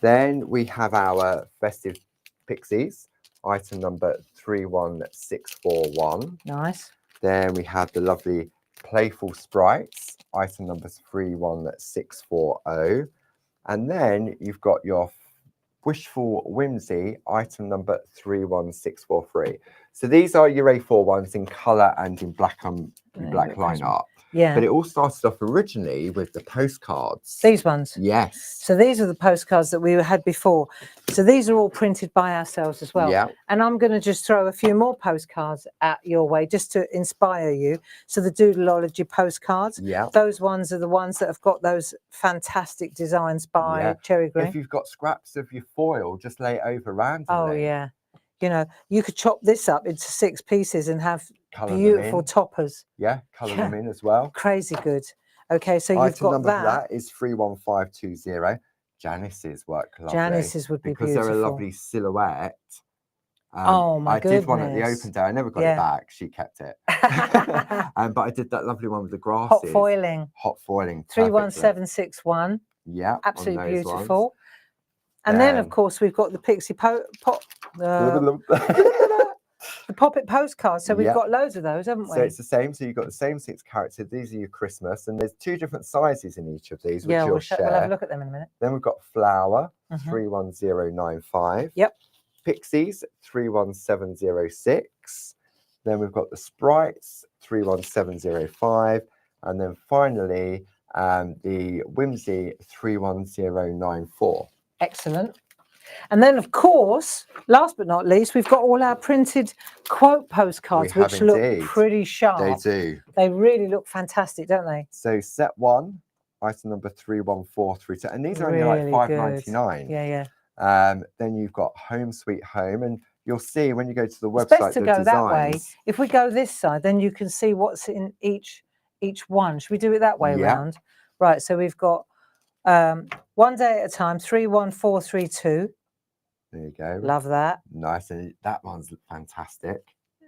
Then we have our festive pixies, item number 31641. Nice. Then we have the lovely playful sprites, item number 31640. And then you've got your wishful whimsy, item number 31643. So these are your A4 ones in colour and in black line art. Yeah. But it all started off originally with the postcards. These ones? Yes. So these are the postcards that we had before. So these are all printed by ourselves as well. Yeah. And I'm going to just throw a few more postcards at your way just to inspire you. So the Doodleology postcards. Yeah. Those ones are the ones that have got those fantastic designs by Cherry Green. If you've got scraps of your foil, just lay it over randomly. Oh, yeah. You know, you could chop this up into 6 pieces and have Colour beautiful toppers. Yeah, colour them in as well. Crazy good. Okay, so you've Item got number that. for that is 31520. Janice's work lovely. Janice's would be because beautiful. they're a lovely silhouette. Oh my goodness. I did one at the open day. I never got it back. She kept it. But I did that lovely one with the grasses. Hot foiling. Hot foiling. 31761. Yeah. Absolutely beautiful. Ones. And then, of course, we've got the Pixie the Poppet postcards. So we've got loads of those, haven't we? So it's the same. So you've got the same 6 characters. These are your Christmas, and there's 2 different sizes in each of these, which we'll have a look at them in a minute. Then we've got Flower, 31095. Yep. Pixies, 31706. Then we've got the Sprites, 31705. And then finally, the Whimsy, 31094. Excellent. And then, of course, last but not least, we've got all our printed quote postcards, which look pretty sharp. They do. They really look fantastic, don't they? So set 1, item number 31432. And these are only like $5.99. Yeah. Then you've got Home Sweet Home. And you'll see when you go to the website, it's best to go that way. If we go this side, then you can see what's in each each one. Should we do it that way Yeah. round? Right, so we've got 1 day at a time, 31432. There you go. Love that. Nice. And that one's fantastic.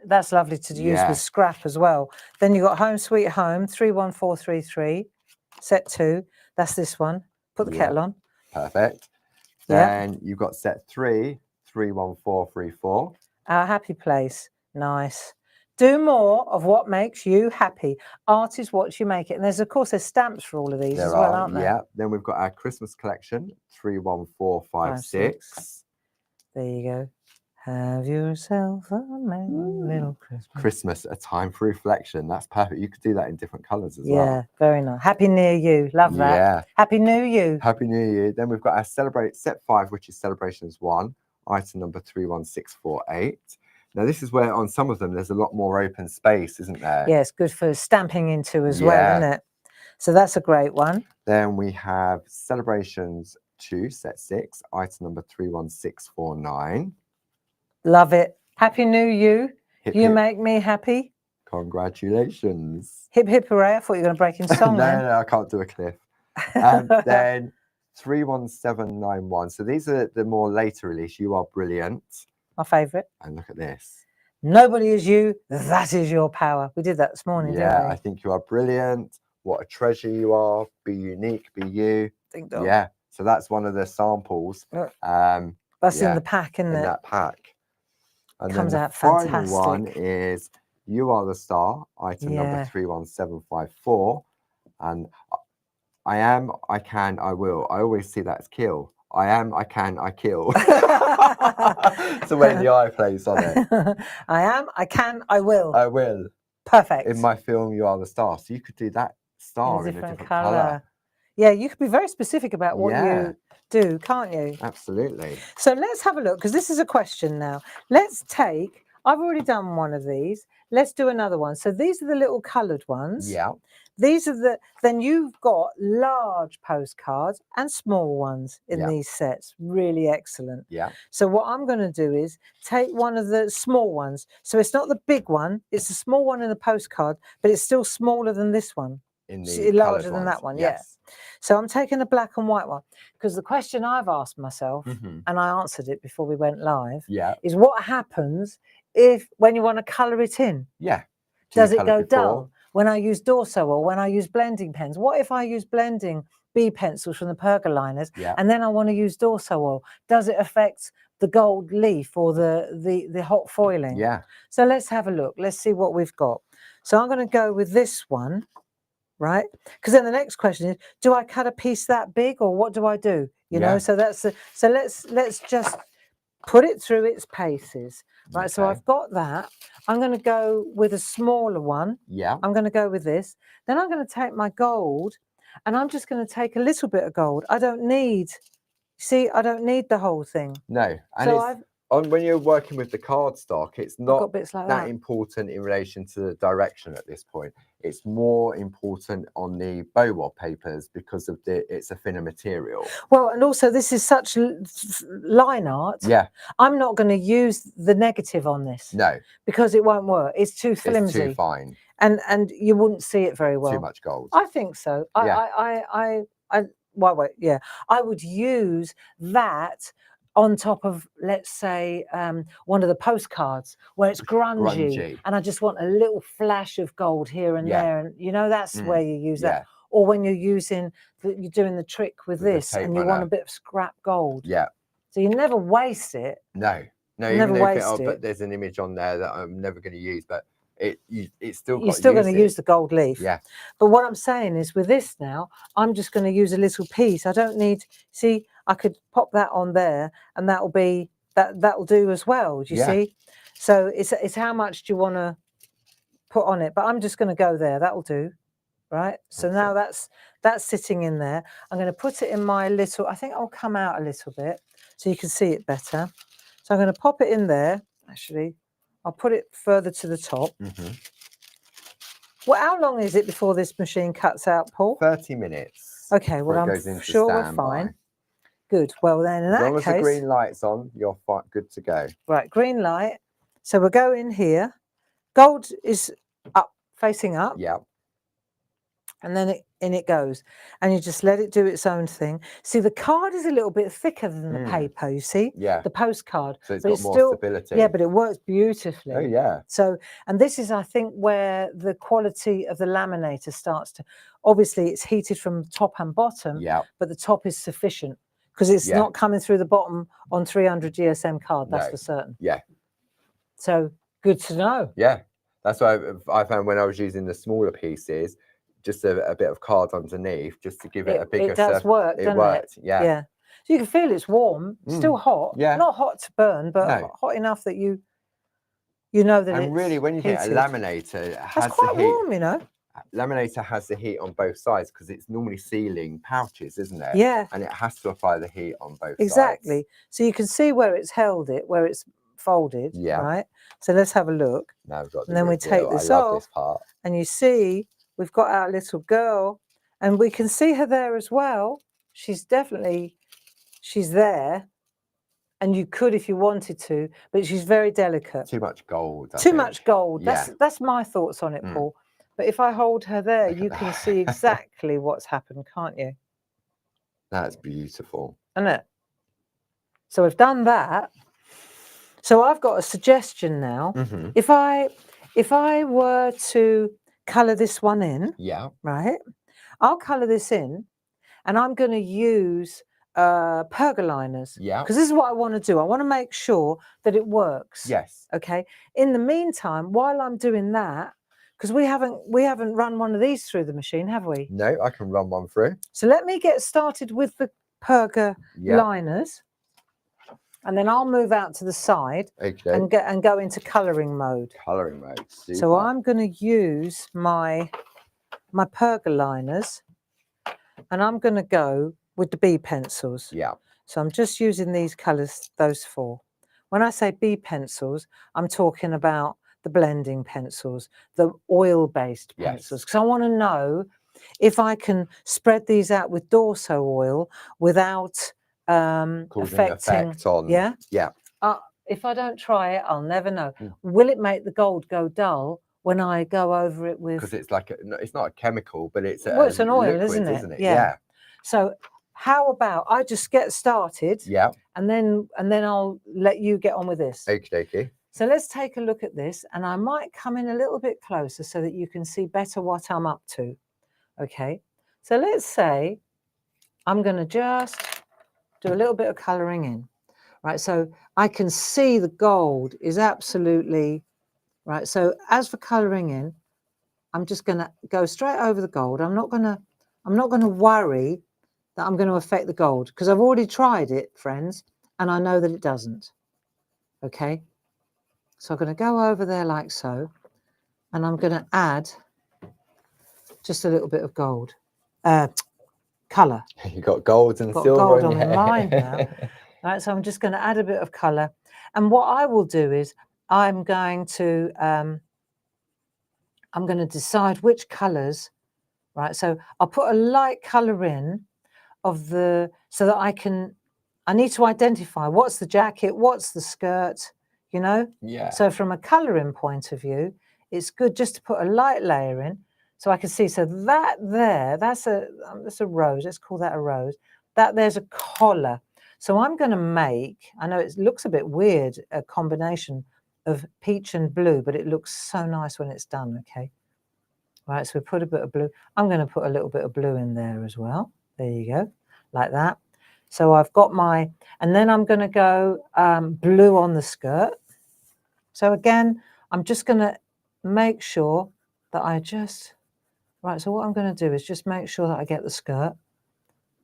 That's lovely to use Yeah. with scrap as well. Then you got Home Sweet Home, 31433, set 2. That's this one. Put the Yeah. kettle on. Perfect. Yeah. Then you've got set 3, 31434. Our happy place. Nice. Do more of what makes you happy. Art is what you make it. And there's, of course, there's stamps for all of these as well, aren't there? Yeah. Then we've got our Christmas collection, 31456. There you go. Have yourself a merry little Christmas. Christmas, a time for reflection. That's perfect. You could do that in different colours as Yeah, well. very nice. Happy Near You. Love that. Yeah. Happy New You. Happy New Year. Then we've got our set 5, which is Celebrations 1, item number 31648. Now, this is where on some of them, there's a lot more open space, isn't there? Yeah, it's good for stamping into as well, isn't it? So that's a great one. Then we have Celebrations 2, set 6, item number 31649. Love it. Happy New You. Hip, You hip. make me happy. Congratulations. Hip, hip, hooray. I thought you were going to break in song then. No, I can't do a cliff. And then 31791. So these are the more later release. You Are Brilliant. My favourite. And look at this. Nobody is you. That is your power. We did that this morning, didn't Yeah, we? I think you are brilliant. What a treasure you are. Be unique, be you. Ding dong. Yeah. So that's one of the samples. Look. That's That's in the pack, isn't in it? that pack. And Comes then the out final one fantastic. is You Are the Star, item number 31754. And I am, I can, I will. I always see that as kill. I am, I can, I kill. So when the I plays on it. I am, I can, I will. I will. Perfect. In my film, You Are the Star. So you could do that star in a different colour. Yeah, you could be very specific about what Yeah. you do, can't you? Absolutely. So let's have a look, because this is a question now. Let's take, I've already done one of these. Let's do another one. So these are the little coloured ones. Yeah. These are the, then you've got large postcards and small ones in Yeah. these sets. Really excellent. Yeah. So what I'm going to do is take one of the small ones. So it's not the big one, it's the small one in the postcard, but it's still smaller than this one. In So the larger coloured than that ones. one, yeah. Yes. So I'm taking a black and white one, because the question I've asked myself, Mhm. and I answered it before we went live, Yeah. is what happens if, when you want to colour it in? Yeah. Does it colour go before? dull? When I use Dorso or when I use blending pens? What if I use blending B pencils from the Pergoliners Yeah. and then I want to use Dorso oil? Does it affect the gold leaf or the hot foiling? Yeah. So let's have a look. Let's see what we've got. So I'm going to go with this one, right? Because then the next question is, do I cut a piece that big or what do I do? You know, Yeah. so that's so let's just put it through its paces. Right, so Okay. I've got that. I'm going to go with a smaller one. Yeah. I'm going to go with this. Then I'm going to take my gold and I'm just going to take a little bit of gold. I don't need, see, I don't need the whole thing. No. And So it's when you're working with the cardstock, it's I've got not bits like that that. important in relation to the direction at this point. It's more important on the bow wallpapers because of it's a thinner material. Well, and also this is such line art. Yeah. I'm not going to use the negative on this No. because it won't work. It's too flimsy. It's too fine. And you wouldn't see it very well. Too much gold. I think so. Yeah. Wait, yeah. I would use that on top of, let's say, one of the postcards where it's grungy, and I just want a little flash of gold here and Yeah. there, and you know that's where you use that. Yeah. Or when you're using, you're doing the trick with With the this, tape and you want runner. a bit of scrap gold. Yeah. So you never waste it. No. No. Never Even waste if it. but there's an image on there that I'm never going to use, but it's still You're still going to use the gold leaf. Yeah. But what I'm saying is with this now, I'm just going to use a little piece. I don't need, see, I could pop that on there and that'll be, that'll do as well. Do you Yeah. see? So it's how much do you want to put on it? But I'm just going to go there. That'll do. Right. So now that's sitting in there. I'm going to put it in my little, I think I'll come out a little bit so you can see it better. So I'm going to pop it in there. Actually, I'll put it further to the top. Mm-hmm. Well, how long is it before this machine cuts out, Paul? 30 minutes. Okay, well, before it I'm goes into sure we're standby. fine. Good. Well, then in As that long as the case, green light's on, you're fine, good to go. right, green light. So we'll go in here. Gold is up, facing up. Yeah. and then it goes, and you just let it do its own thing. See, the card is a little bit thicker than the paper, you see? Yeah. The postcard. So it's but got it's more still, stability. Yeah, but it works beautifully. Oh, yeah. So, and this is, I think, where the quality of the laminator starts to, obviously it's heated from top and bottom, Yeah. but the top is sufficient because it's Yeah. not coming through the bottom on 300 GSM card, that's No. for certain. Yeah. So good to know. Yeah. That's why I found when I was using the smaller pieces, just a bit of card underneath, just to give it a bigger It does work, doesn't it? worked, yeah. Yeah. So you can feel it's warm, still hot. Yeah. Not hot to burn, but hot enough that you know that it's And really, when you get a heated. laminator, it has That's quite the heat. warm, you know. Laminator has the heat on both sides because it's normally sealing pouches, isn't it? Yeah. And it has to apply the heat on both sides. Exactly. So you can see where it's held it, where it's folded. Yeah. Right. So let's have a look. Now we've got the And then we reveal. take this I love off, this part. and you see we've got our little girl, and we can see her there as well. She's there, and you could if you wanted to, but she's very delicate. Too much gold. Too much gold. Yeah. That's my thoughts on it, Paul. But if I hold her there, Look at you can that. see exactly what's happened, can't you? That's beautiful. Isn't it? So we've done that. So I've got a suggestion now. If I were to colour this one in, Yeah. right? I'll colour this in, and I'm going to use pergoliners. Yeah. Because this is what I want to do. I want to make sure that it works. Yes. Okay. In the meantime, while I'm doing that, because we haven't run one of these through the machine, have we? No, I can run one through. So let me get started with the pergoliners, and then I'll move out to the side and go into colouring mode. Colouring mode. Super. So I'm going to use my pergoliners, and I'm going to go with the B pencils. Yeah. So I'm just using these colours, those four. When I say B pencils, I'm talking about the blending pencils, the oil-based pencils, because I want to know if I can spread these out with Dorso oil without affecting. Effect on. Yeah. Yeah. If I don't try it, I'll never know. Will it make the gold go dull when I go over it with? Because it's like it's not a chemical, but it's it's an oil, liquid, isn't it? Yeah. So how about I just get started? Yeah. And then I'll let you get on with this. Okie dokie. So let's take a look at this, and I might come in a little bit closer so that you can see better what I'm up to. Okay. So let's say I'm going to just do a little bit of colouring in. Right. So I can see the gold is absolutely right. So as for colouring in, I'm just going to go straight over the gold. I'm not going to worry that I'm going to affect the gold, because I've already tried it, friends, and I know that it doesn't. Okay. So I'm going to go over there like so, and I'm going to add just a little bit of gold, colour. You've got gold and silver. Gold on my mind now. Right, so I'm just going to add a bit of colour, and what I will do is I'm going to decide which colours. Right, so I'll put a light colour in so that I need to identify what's the jacket, what's the skirt. You know? Yeah. So from a colouring point of view, it's good just to put a light layer in so I can see. So that there, that's a rose. Let's call that a rose. That there's a collar. So I'm going to make, I know it looks a bit weird, a combination of peach and blue, but it looks so nice when it's done, okay? Right, so we put a bit of blue. I'm going to put a little bit of blue in there as well. There you go, like that. So I've got and then I'm going to go blue on the skirt. So again, I'm just going to make sure that right, so what I'm going to do is just make sure that I get the skirt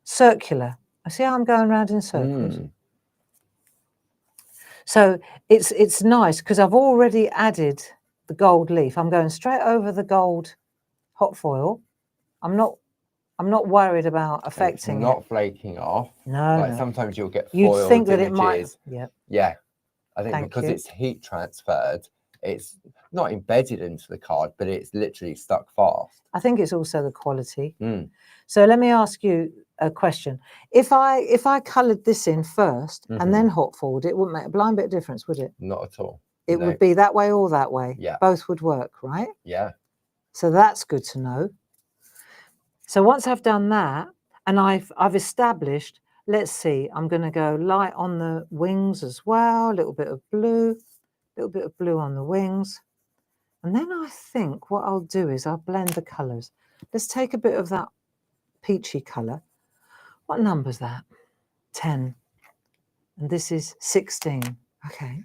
circular. I see how I'm going around in circles. So it's nice because I've already added the gold leaf. I'm going straight over the gold hot foil. I'm not worried about affecting it. Not flaking off. No, like no. Sometimes you'll get foiled You'd think that images. it might. Yeah. Yeah. I think because it's heat transferred, it's not embedded into the card, but it's literally stuck fast. I think it's also the quality. So let me ask you a question. If I coloured this in first and then hot foiled, it wouldn't make a blind bit of difference, would it? Not at all. It would be that way or that way. Yeah. Both would work, right? Yeah. So that's good to know. So once I've done that, and I've established, let's see, I'm going to go light on the wings as well, a little bit of blue on the wings. And then I think what I'll do is I'll blend the colours. Let's take a bit of that peachy colour. What number's that? 10. And this is 16. Okay.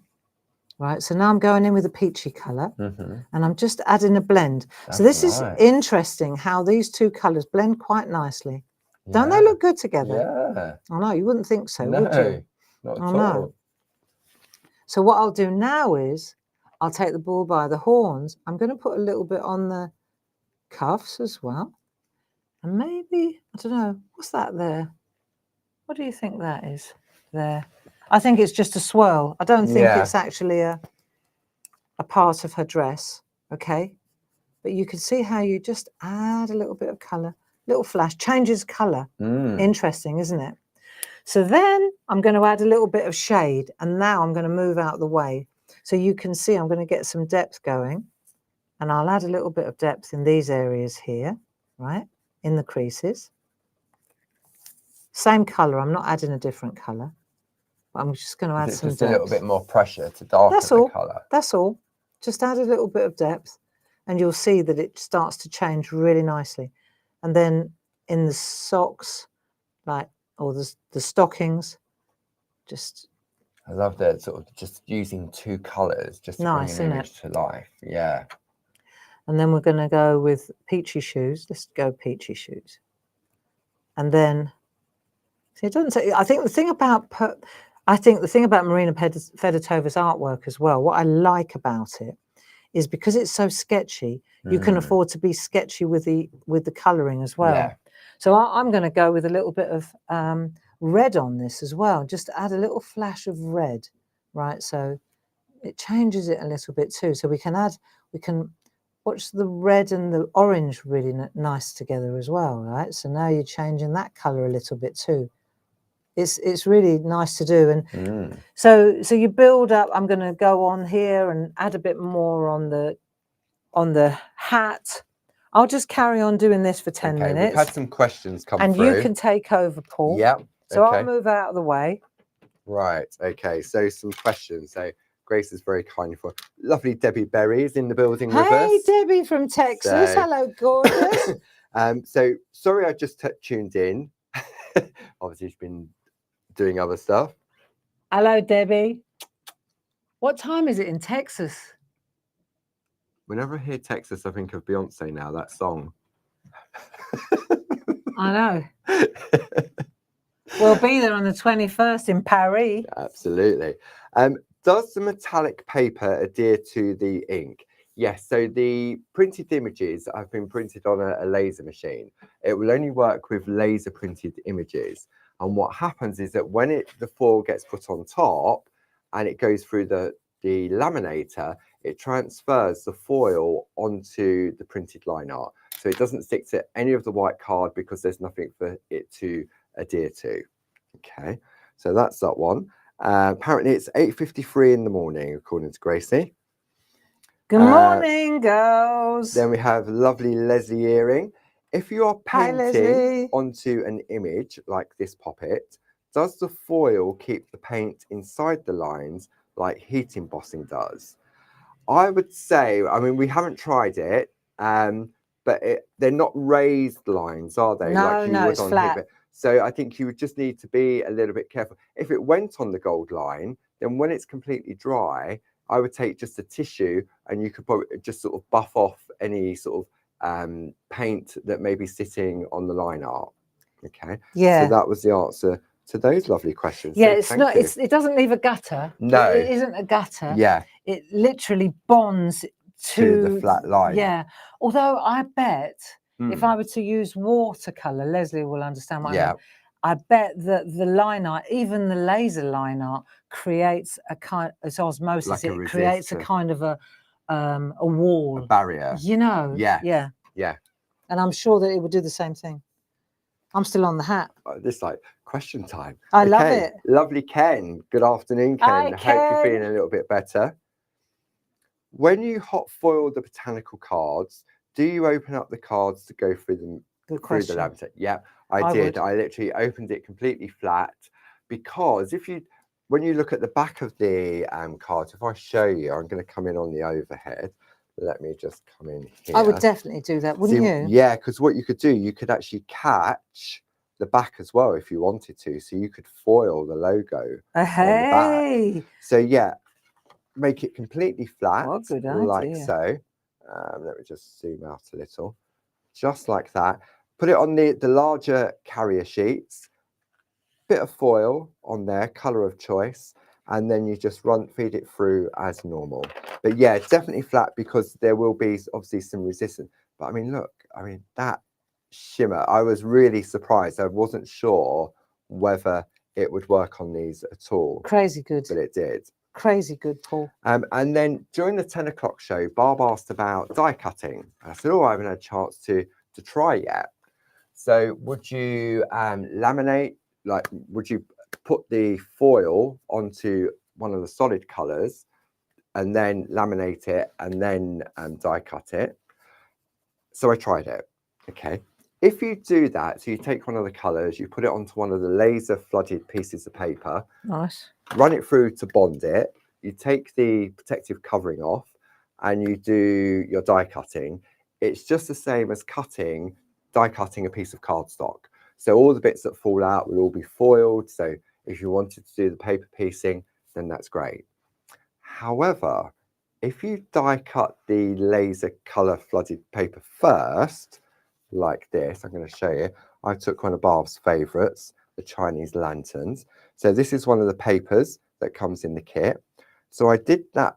Right, so now I'm going in with a peachy colour, and I'm just adding a blend. So this is interesting how these two colours blend quite nicely. Don't they look good together? Yeah. I know, you wouldn't think so, No, would you? not at I all. know. So what I'll do now is I'll take the bull by the horns. I'm going to put a little bit on the cuffs as well. And maybe, I don't know, what's that there? What do you think that is there? I think it's just a swirl. I don't think it's actually a part of her dress, okay? But you can see how you just add a little bit of colour, little flash, changes colour. Interesting, isn't it? So then I'm going to add a little bit of shade, and now I'm going to move out the way. So you can see I'm going to get some depth going, and I'll add a little bit of depth in these areas here, right, in the creases. Same colour, I'm not adding a different colour. I'm just going to add some depth. Just a little bit more pressure to darken the colour. That's all. Just add a little bit of depth, and you'll see that it starts to change really nicely. And then in the socks, like, or the stockings, just... I love that sort of just using two colours just to bring an image to life. Yeah. And then we're going to go with peachy shoes. Let's go peachy shoes. And then, see, it doesn't say, I think the thing about Marina Fedotova's artwork as well, what I like about it is because it's so sketchy, you can afford to be sketchy with the colouring as well. Yeah. So I'm going to go with a little bit of red on this as well, just to add a little flash of red, right? So it changes it a little bit too. So we can watch the red and the orange really nice together as well, right? So now you're changing that colour a little bit too. It's really nice to do. And so you build up. I'm going to go on here and add a bit more on the hat. I'll just carry on doing this for 10 minutes. We've had some questions come through. And you can take over, Paul. Yep. So I'll move out of the way. Right. Okay. So some questions. So Grace is very kind for lovely Debbie Berry is in the building with us. Hey, Debbie from Texas. Hello, gorgeous. So sorry, I just tuned in. Obviously, she's been doing other stuff. Hello, Debbie. What time is it in Texas? Whenever I hear Texas, I think of Beyonce now, that song. I know. We'll be there on the 21st in Paris. Absolutely. Does the metallic paper adhere to the ink? Yes. So the printed images have been printed on a laser machine. It will only work with laser printed images. And what happens is that when the foil gets put on top and it goes through the laminator, it transfers the foil onto the printed line art. So it doesn't stick to any of the white card because there's nothing for it to adhere to. Okay, so that's that one. Apparently it's 8:53 in the morning, according to Gracie. Good morning, girls. Then we have lovely Leslie Earring. If you are painting onto an image like this poppet, does the foil keep the paint inside the lines like heat embossing does? I would say, I mean, we haven't tried it, but they're not raised lines, are they? No, like you no, would it's on flat. here. So I think you would just need to be a little bit careful. If it went on the gold line, then when it's completely dry, I would take just a tissue and you could probably just sort of buff off any sort of paint that may be sitting on the line art. Okay. Yeah. So that was the answer to those lovely questions. Yeah, so it's not. It doesn't leave a gutter. No, it isn't a gutter. Yeah. It literally bonds to the flat line. Yeah. Although I bet if I were to use watercolor, Leslie will understand what I mean. I bet that the line art, even the laser line art, creates a kind of osmosis. Like it creates a kind of a wall, a barrier. You know. Yeah. Yeah. Yeah. And I'm sure that it would do the same thing. I'm still on the hat. This like question time. I love it. Lovely Ken. Good afternoon, Ken. Hi, Ken. I hope you're feeling a little bit better. When you hot foil the botanical cards, do you open up the cards to go through them Good through the question. laminator. Yeah, I I did. would. I literally opened it completely flat because when you look at the back of the card, if I show you, I'm going to come in on the overhead. Let me just come in here. I would definitely do that, wouldn't you? Yeah, because what you could do, you could actually catch the back as well if you wanted to. So you could foil the logo on the back. Hey, So yeah, make it completely flat, what a good like idea. so. Let me just zoom out a little, just like that. Put it on the larger carrier sheets, bit of foil on there, color of choice, and then you just feed it through as normal. But yeah, it's definitely flat because there will be obviously some resistance. But I mean, look, I mean, that shimmer, I was really surprised. I wasn't sure whether it would work on these at all. Crazy good. But it did. Crazy good, Paul. And then during the 10 o'clock show, Barb asked about die cutting. I said, oh, I haven't had a chance to try yet. So would you laminate, like, would you put the foil onto one of the solid colors and then laminate it and then die cut it? So I tried it. Okay. If you do that, so you take one of the colors, you put it onto one of the laser flooded pieces of paper. Nice. Run it through to bond it. You take the protective covering off and you do your die cutting. It's just the same as die cutting a piece of cardstock. So all the bits that fall out will all be foiled. So if you wanted to do the paper piecing, then that's great. However, if you die cut the laser color flooded paper first, like this, I'm going to show you. I took one of Barb's favorites, the Chinese lanterns. So this is one of the papers that comes in the kit. So I did that.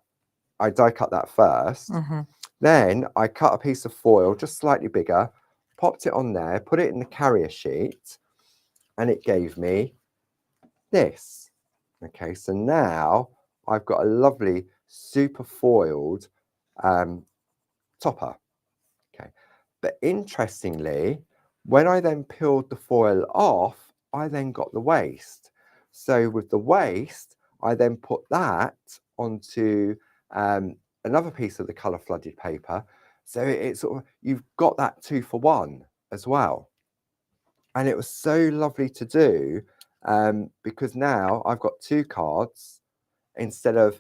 I die cut that first. Then I cut a piece of foil just slightly bigger, popped it on there, put it in the carrier sheet, and it gave me this. Okay, so now I've got a lovely super foiled topper. Okay, but interestingly, when I then peeled the foil off, I then got the waste. So with the waste, I then put that onto another piece of the color flooded paper. So it's sort of, you've got that 2 for 1 as well. And it was so lovely to do because now I've got 2 cards instead of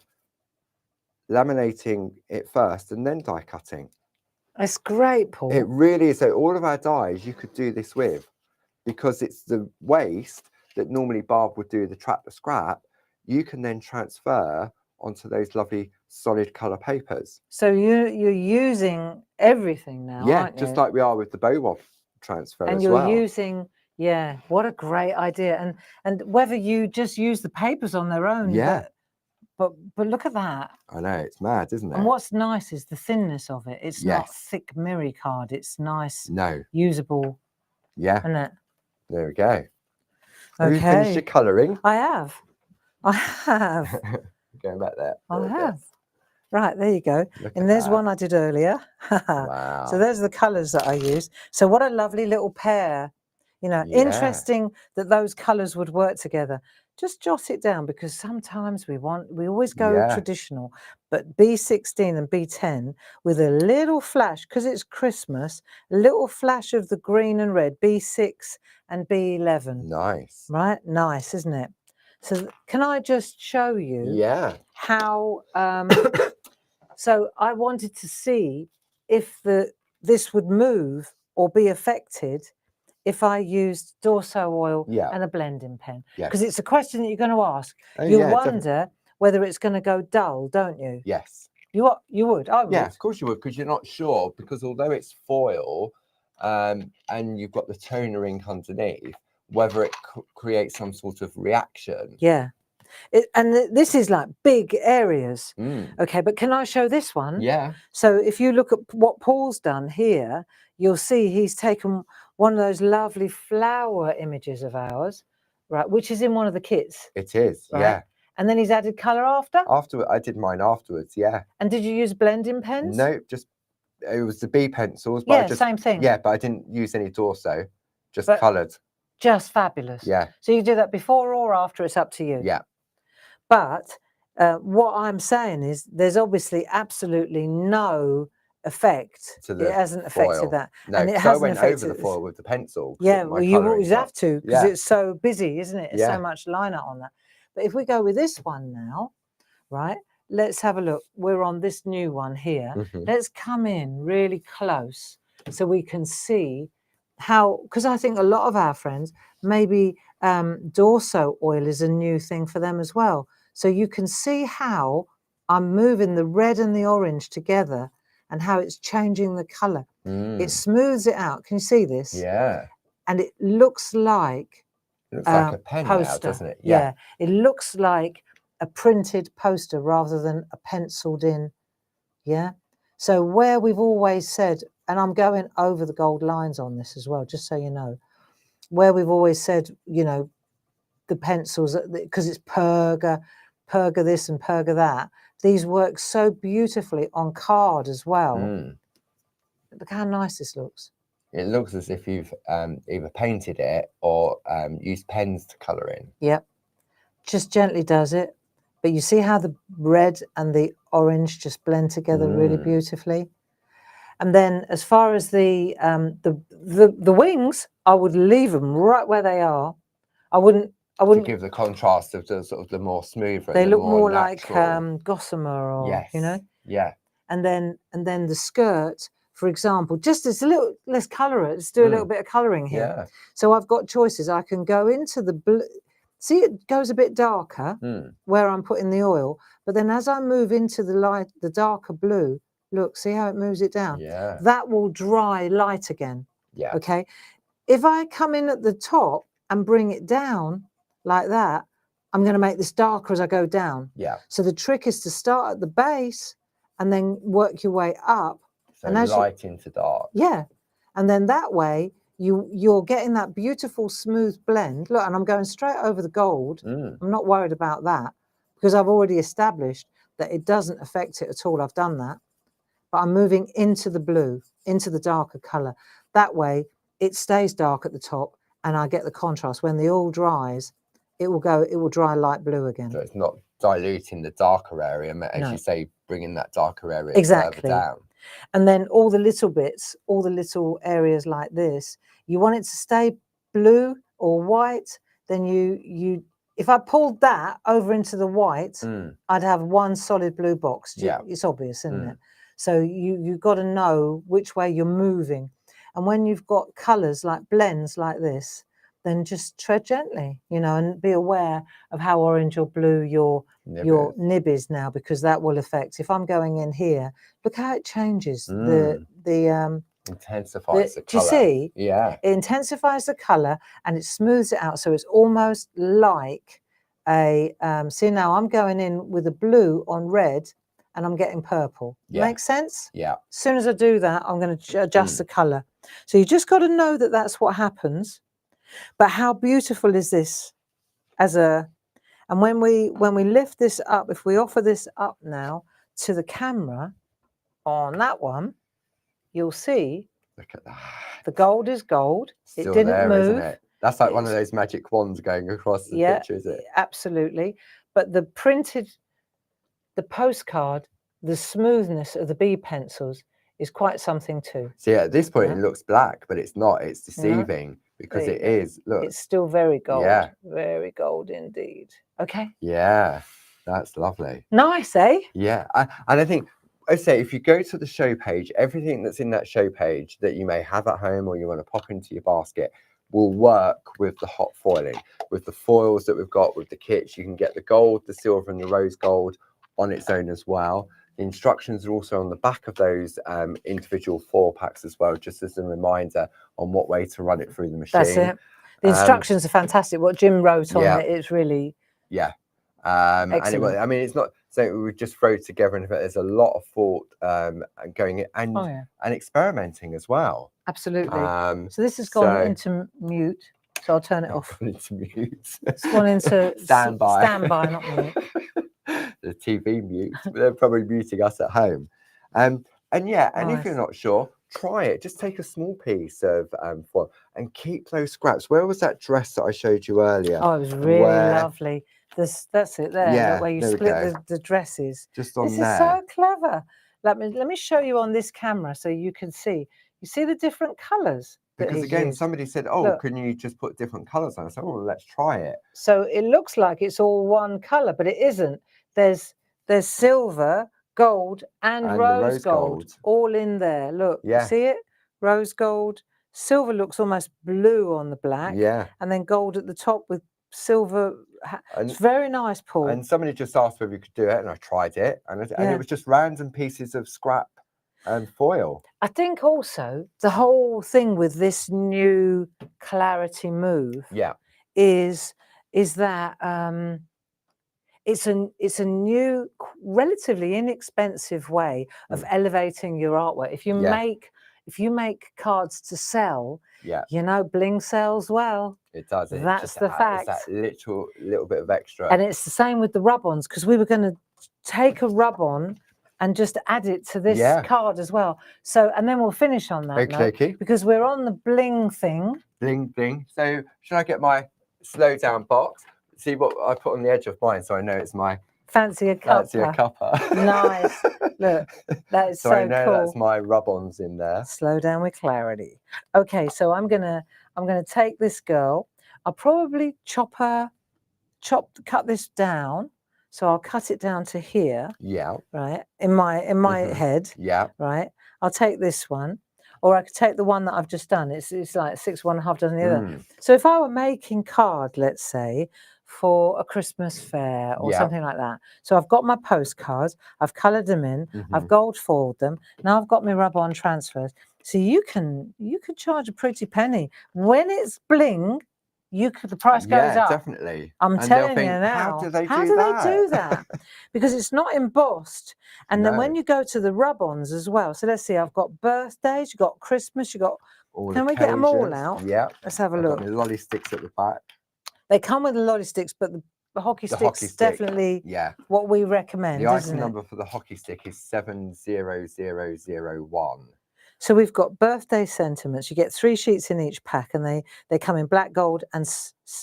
laminating it first and then die cutting. It's great, Paul. It really is. So all of our dies you could do this with, because it's the waste that normally Barb would do the trap the scrap, you can then transfer onto those lovely solid color papers. So you're using everything now, aren't you? Just like we are with the Bowov transfer and as you're well. using, yeah, what a great idea. And whether you just use the papers on their own, but look at that. I know, it's mad, isn't it? And what's nice is the thinness of it. It's not thick mirror card. It's nice, usable. Yeah. Isn't it? There we go. Have you finished your colouring? I have. Going back there. I have. Right, there you go. And there's one I did earlier. Wow. So there's the colours that I used. So what a lovely little pair. You know, interesting that those colours would work together. Just jot it down, because sometimes we always go traditional, but B16 and B10 with a little flash, because it's Christmas, a little flash of the green and red, B6 and B11. Nice. Right? Nice, isn't it? So can I just show you how, so I wanted to see if this would move or be affected if I used Dorso oil and a blending pen. Because it's a question that you're going to ask. You wonder whether it's going to go dull, don't you? Yes. You would? I would. Yeah, of course you would, because you're not sure, because although it's foil and you've got the toner ink underneath, whether it creates some sort of reaction. Yeah. And this is like big areas. Okay, but can I show this one? Yeah. So if you look at what Paul's done here, you'll see he's taken one of those lovely flower images of ours, right, which is in one of the kits. It is, right? And then he's added colour after? I did mine afterwards, And did you use blending pens? No, just, it was the B pencils. But same thing. Yeah, but I didn't use any Dorso, just coloured. Just fabulous. Yeah. So you do that before or after, it's up to you. Yeah. But what I'm saying is there's obviously absolutely no effect. to It the hasn't foil. affected that. No, and it 'cause I hasn't went over affected the foil with the pencil. 'cause Yeah, my well, you colouring's always have not- to because Yeah. it's so busy, isn't it? There's Yeah. so much line art on that. But if we go with this one now, right? Let's have a look. We're on this new one here. Mhm. Let's come in really close so we can see how, because I think a lot of our friends, maybe Dorso oil is a new thing for them as well. So you can see how I'm moving the red and the orange together and how it's changing the colour. It smooths it out. Can you see this? Yeah. And it looks like It looks like a pen now, poster, doesn't it? Yeah, it looks like a printed poster rather than a penciled in. Yeah. So where we've always said, and I'm going over the gold lines on this as well, just so you know, where we've always said, you know, the pencils, because it's Perga this and Perga that, these work so beautifully on card as well. Look how nice this looks. It looks as if you've either painted it or used pens to colour in. Yep. Just gently does it. But you see how the red and the orange just blend together really beautifully. And then as far as the wings, I would leave them right where they are. I wouldn't to give the contrast of the sort of the more smoother. They and look the more natural. like gossamer, or Yes. you know. Yeah. And then the skirt, for example, just as a little, let's colour it. Let's do a little bit of colouring here. Yeah. So I've got choices. I can go into the blue. See, it goes a bit darker where I'm putting the oil, but then as I move into the darker blue, look, see how it moves it down? Yeah. That will dry light again. Yeah. Okay. If I come in at the top and bring it down like that, I'm going to make this darker as I go down. Yeah. So the trick is to start at the base and then work your way up. So and as light into dark. Yeah. And then that way you're getting that beautiful smooth blend. Look, and I'm going straight over the gold. I'm not worried about that because I've already established that it doesn't affect it at all. I've done that. But I'm moving into the blue, into the darker colour. That way it stays dark at the top and I get the contrast. When the oil dries, it will dry light blue again. So it's not diluting the darker area, as you say, bringing that darker area further down. And then all the little bits, all the little areas like this, you want it to stay blue or white, then you if I pulled that over into the white, I'd have one solid blue box. Yeah. It's obvious, isn't it? So you've got to know which way you're moving. And when you've got colours like blends like this, then just tread gently, you know, and be aware of how orange or blue your nib is now, because that will affect. If I'm going in here, look how it changes the intensifies the colour. Do you see? Yeah. It intensifies the colour and it smooths it out. So it's almost like a see, now I'm going in with a blue on red and I'm getting purple. Yeah. Makes sense? Yeah. As soon as I do that, I'm going to adjust the colour. So you just got to know that that's what happens. But how beautiful is this and when we lift this up, if we offer this up now to the camera on that one, you'll see Look at that. The gold is gold. Still it didn't there, move. Isn't it? That's like one of those magic wands going across the picture, is it? Absolutely. But the postcard, the smoothness of the B pencils is quite something too. See, at this point it looks black, but it's not. It's deceiving because it is. Look, it's still very gold. Yeah. Very gold indeed. Okay. Yeah, that's lovely. Nice, eh? Yeah, and I think, I say, if you go to the show page, everything that's in that show page that you may have at home or you want to pop into your basket will work with the hot foiling, with the foils that we've got, with the kits. You can get the gold, the silver and the rose gold on its own as well. The instructions are also on the back of those individual foil packs as well, just as a reminder on what way to run it through the machine. That's it. The instructions are fantastic. What Jim wrote on it is really and excellent. I mean, it's not something we just throw together, and there's a lot of thought and going in and experimenting as well. Absolutely. So this has gone into mute. So I'll turn it off. Gone into mute. It's gone into standby. Standby, not mute. The TV mute. They're probably muting us at home. And if you're not sure, try it. Just take a small piece of foil and keep those scraps. Where was that dress that I showed you earlier? Oh, it was really lovely. That's it there. Yeah, where you there we split go. the dresses. Just on this there. is so clever. let me show you on this camera so you can see. You see the different colours that Because he's again, used? somebody said, "Oh, Look. can you just put different colours on?" I said, "Oh, well, let's try it." So it looks like it's all one colour, but it isn't. There's silver, gold, and And the rose rose gold gold. all in there. Look, you Yeah. see it? Rose gold. Silver looks almost blue on the black. Yeah. And then gold at the top with silver. And It's very nice, Paul. and somebody just asked whether you could do it, and I tried it, and it Yeah. was just random pieces of scrap and foil. I think also the whole thing with this new Clarity Move Yeah. is that it's a new, relatively inexpensive way of elevating your artwork. If you make cards to sell, Yeah. you know, bling sells well. It does. That's the fact. It's that little bit of extra. And it's the same with the rub-ons, because we were going to take a rub-on and just add it to this card as well. So, and then we'll finish on that note, because we're on the bling thing. Bling, bling. So should I get my slow down box? See what I put on the edge of mine so I know it's my Fancy a cuppa. Nice. Look, that is so I know cool. that's my rub-ons in there. Slow down with clarity. Okay, so I'm gonna take this girl. I'll probably cut this down. So I'll cut it down to here. Yeah. Right. In my head. Yeah. Right. I'll take this one. Or I could take the one that I've just done. It's like 6, 1.5 dozen the other. So if I were making card, let's say, for a Christmas fair or something like that. So I've got my postcards, I've coloured them in, I've gold foiled them. Now I've got my rub-on transfers. So you can charge a pretty penny. When it's bling, the price goes up. Definitely. I'm telling you now. How do they do that? Because it's not embossed. And then when you go to the rub-ons as well. So let's see, I've got birthdays, you've got Christmas, you've got... Can we get them all out? Yeah. Let's have a look. Got the lolly sticks at the back. They come with the lolly sticks, but the hockey sticks definitely what we recommend. The item number for the hockey stick is 70001. So we've got birthday sentiments. You get 3 sheets in each pack, and they come in black, gold, and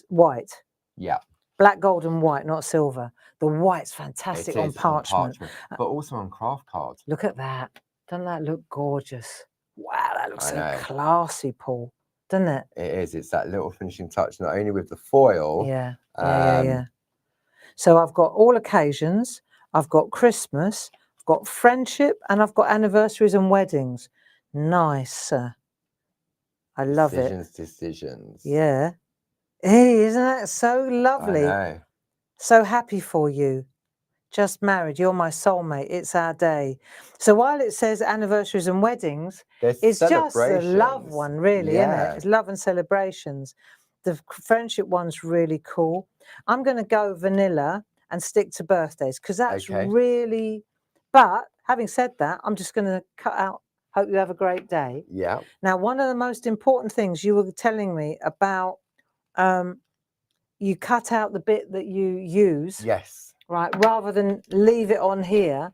white. Yeah. Black, gold, and white, not silver. The white's fantastic on parchment. But also on craft cards. Look at that. Doesn't that look gorgeous? Wow, that looks so classy, Paul. Doesn't it? It is. It's that little finishing touch, not only with the foil. Yeah. So I've got all occasions. I've got Christmas. I've got friendship, and I've got anniversaries and weddings. Nice. I love it. Decisions. Yeah. Hey, isn't that so lovely? I know. So happy for you. Just married. You're my soulmate. It's our day. So while it says anniversaries and weddings, it's just a love one, really, isn't it? It's love and celebrations. The friendship one's really cool. I'm going to go vanilla and stick to birthdays, because that's really... But having said that, I'm just going to cut out hope you have a great day. Yeah. Now, one of the most important things you were telling me about, you cut out the bit that you use. Yes. Right, rather than leave it on here.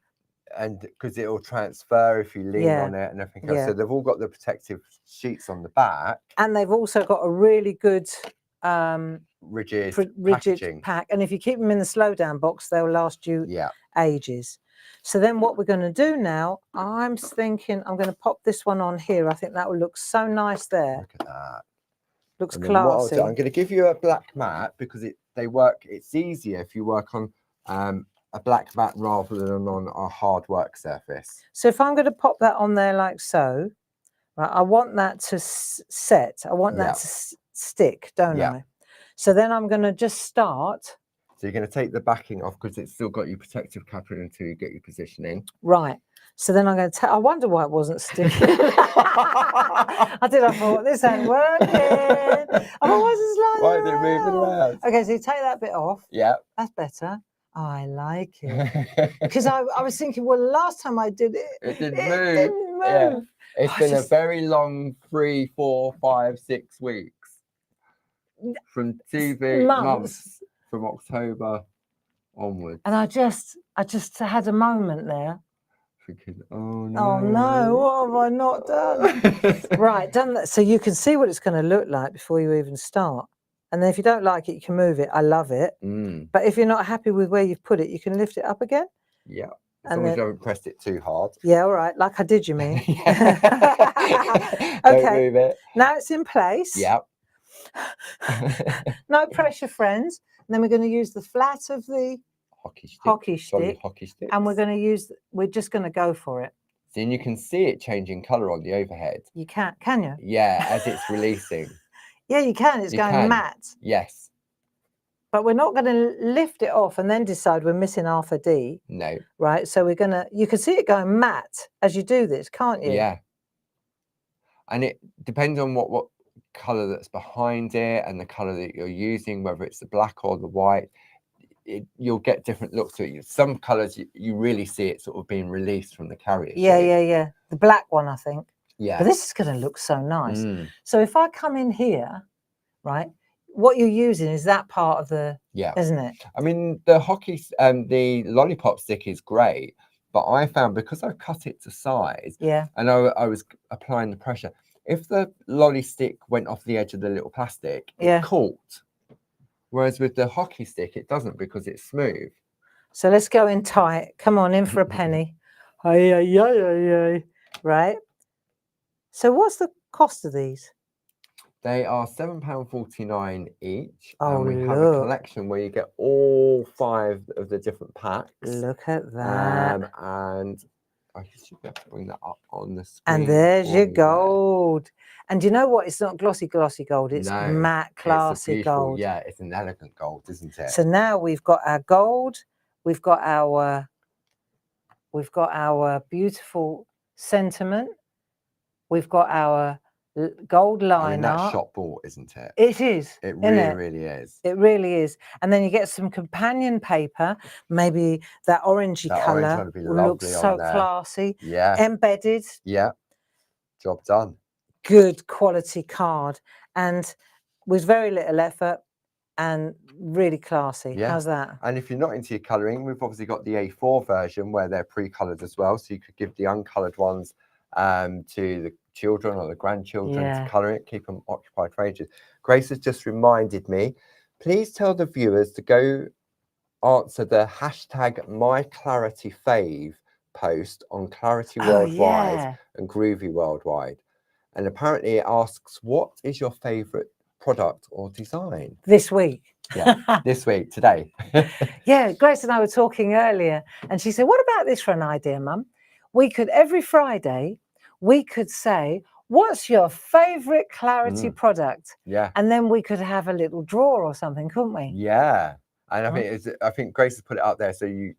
And because it will transfer if you lean on it and everything else. So they've all got the protective sheets on the back. And they've also got a really good rigid pack. And if you keep them in the slow down box, they'll last you ages. So then what we're going to do now, I'm thinking I'm going to pop this one on here. I think that will look so nice there. Look at that. Looks classy. I'm going to give you a black mat, because it's easier if you work on a black mat rather than on a hard work surface. So if I'm going to pop that on there like so, right, I want that to set. I want that to stick, don't I? So then I'm going to just start. So you're going to take the backing off, because it's still got your protective cover until you get your positioning. Right. So then I'm going to I wonder why it wasn't sticking. I thought, this ain't working. Why is it moving around? Okay, so you take that bit off. Yeah. That's better. I like it. Because I was thinking, well, last time I did it, it didn't move. Yeah. It's been a very long 3, 4, 5, 6 weeks. From TV months. From October onwards. And I just had a moment there. Thinking, oh no. Oh no, what have I not done? Right, done that. So you can see what it's going to look like before you even start. And then if you don't like it, you can move it. I love it. But if you're not happy with where you've put it, you can lift it up again. Yeah. As And long as then, you haven't pressed it too hard. yeah, all right, like I did, you mean? Don't Okay, move it. now it's in place. Yep. No pressure, friends. And then we're going to use the flat of the Hockey stick. Solid stick, hockey stick. and we're just going to go for it. Then you can see it changing colour on the overhead. You can you? Yeah, as it's releasing. Yeah, you can. It's going matte. Yes. But we're not going to lift it off and then decide we're missing half a D. No. Right. So we're going to, you can see it going matte as you do this, can't you? Yeah. And it depends on what colour that's behind it and the colour that you're using, whether it's the black or the white. You'll get different looks to it. Some colours, you really see it sort of being released from the carrier. Yeah. The black one, I think. Yeah. But this is going to look so nice. So if I come in here, right, what you're using is that part of the, isn't it? I mean, the lollipop stick is great, but I found because I cut it to size, and I was applying the pressure, if the lolly stick went off the edge of the little plastic, it caught. Whereas with the hockey stick, it doesn't because it's smooth. So let's go in tight. Come on, in for a penny. Right. So what's the cost of these? They are £7.49 each. Oh, and we have a collection where you get all 5 of the different packs. Look at that. And I should be able to bring that up on the screen. And there's your gold. And you know what? It's not glossy gold. It's matte, classy gold. Yeah, it's an elegant gold, isn't it? So now we've got our gold. We've got our beautiful sentiment. We've got our gold line. I mean, that's shop bought, isn't it? It is. It really is. It really is. And then you get some companion paper. Maybe that orangey colour looks so classy. Yeah. Embedded. Yeah. Job done. Good quality card, and with very little effort, and really classy. Yeah. How's that? And if you're not into your colouring, we've obviously got the A4 version where they're pre-coloured as well. So you could give the uncoloured ones to the children or the grandchildren to colour it, keep them occupied for ages. Grace has just reminded me, please tell the viewers to go answer the hashtag #MyClarityFave post on Clarity Worldwide and Groovy Worldwide. And apparently it asks, what is your favourite product or design? This week. Yeah, this week, today. Yeah, Grace and I were talking earlier, and she said, what about this for an idea, Mum? We could, every Friday, we could say, what's your favourite Clarity product? Yeah. And then we could have a little draw or something, couldn't we? Yeah. And I think Grace has put it up there, so you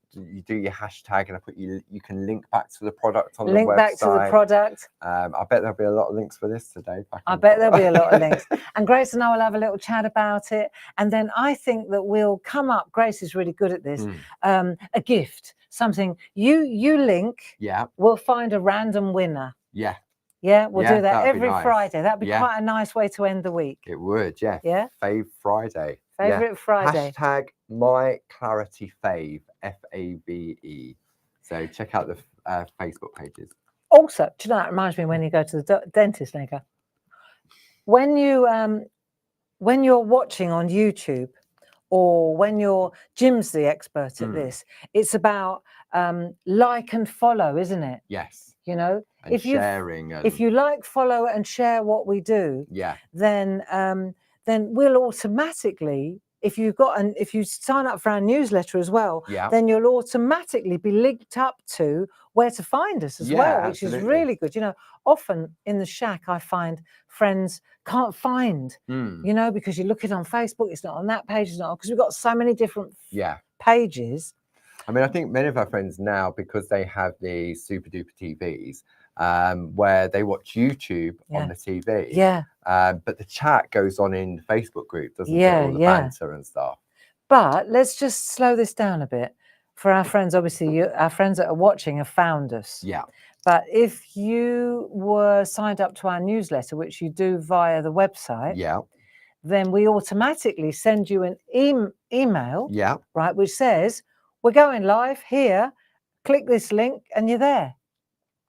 do your hashtag, and I put you can link back to the product on the website. Link back to the product. I bet there'll be a lot of links for this today. I bet there'll be a lot of links. And Grace and I will have a little chat about it. And then I think that we'll come up, Grace is really good at this, a gift, something you link. Yeah. We'll find a random winner. Yeah. Yeah, we'll do that every Friday. That'd be Yeah. quite a nice way to end the week. It would, yeah. Yeah. Fave Friday. Favorite Friday. Hashtag #MyClarityFave, FAVE. So check out the Facebook pages. Also, do you know, that reminds me when you go to the dentist, Nega. When you're watching on YouTube, or when Jim's the expert at this, it's about like and follow, isn't it? Yes. You know, and sharing. If you like, follow, and share what we do, then we'll automatically, if you sign up for our newsletter as well, then you'll automatically be linked up to where to find us as well, which is really good. You know, often in the shack, I find friends can't find, you know, because you're looking on Facebook, it's not on that page, it's not, because we've got so many different pages. I mean, I think many of our friends now, because they have the super duper TVs, where they watch YouTube on the TV. Yeah. But the chat goes on in the Facebook group, doesn't it? All the banter and stuff. But let's just slow this down a bit. For our friends, obviously, our friends that are watching have found us. Yeah. But if you were signed up to our newsletter, which you do via the website, then we automatically send you an email, right, which says, we're going live here, click this link, and you're there.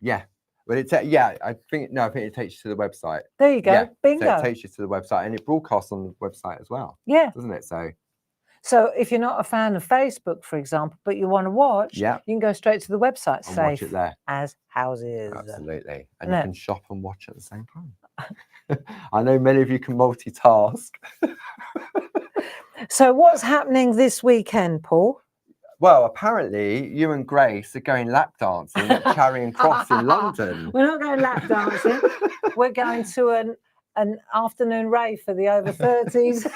Yeah. Well, I think it takes you to the website. There you go. Yeah. Bingo. So it takes you to the website, and it broadcasts on the website as well. Yeah. Doesn't it? So if you're not a fan of Facebook, for example, but you want to watch, Yeah. you can go straight to the website, And watch Safe it there. as Houses. Absolutely. And No. you can shop and watch at the same time. I know many of you can multitask. So what's happening this weekend, Paul? Well, apparently you and Grace are going lap dancing at Charing Cross in London. We're not going lap dancing. We're going to an afternoon rave for the over 30s.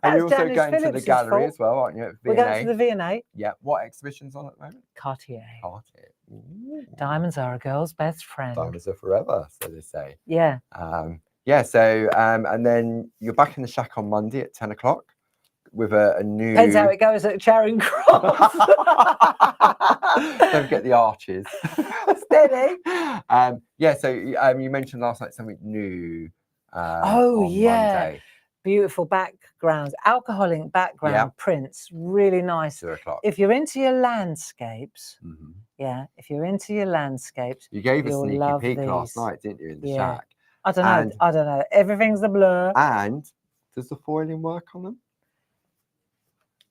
And you're also Janice going to the Phillips's gallery fault. as well, aren't you? At We're going to the V&A? V&A. Yeah. What exhibition's on at the moment? Cartier. Cartier. Ooh. Diamonds are a girl's best friend. Diamonds are forever, so they say. Yeah. Yeah, so and then you're back in the shack on Monday at 10 o'clock with a new... Depends how it goes at Charing Cross. Don't forget the arches. Steady. Yeah, so you mentioned last night something new Oh, on yeah. Monday. Beautiful backgrounds, alcoholic background prints, really nice. 2 o'clock. If you're into your landscapes, if you're into your landscapes, You gave a you'll sneaky love peek last these. night, didn't you, in the Yeah. shack? I don't know. And- I don't know. Everything's a blur. And does the foiling work on them?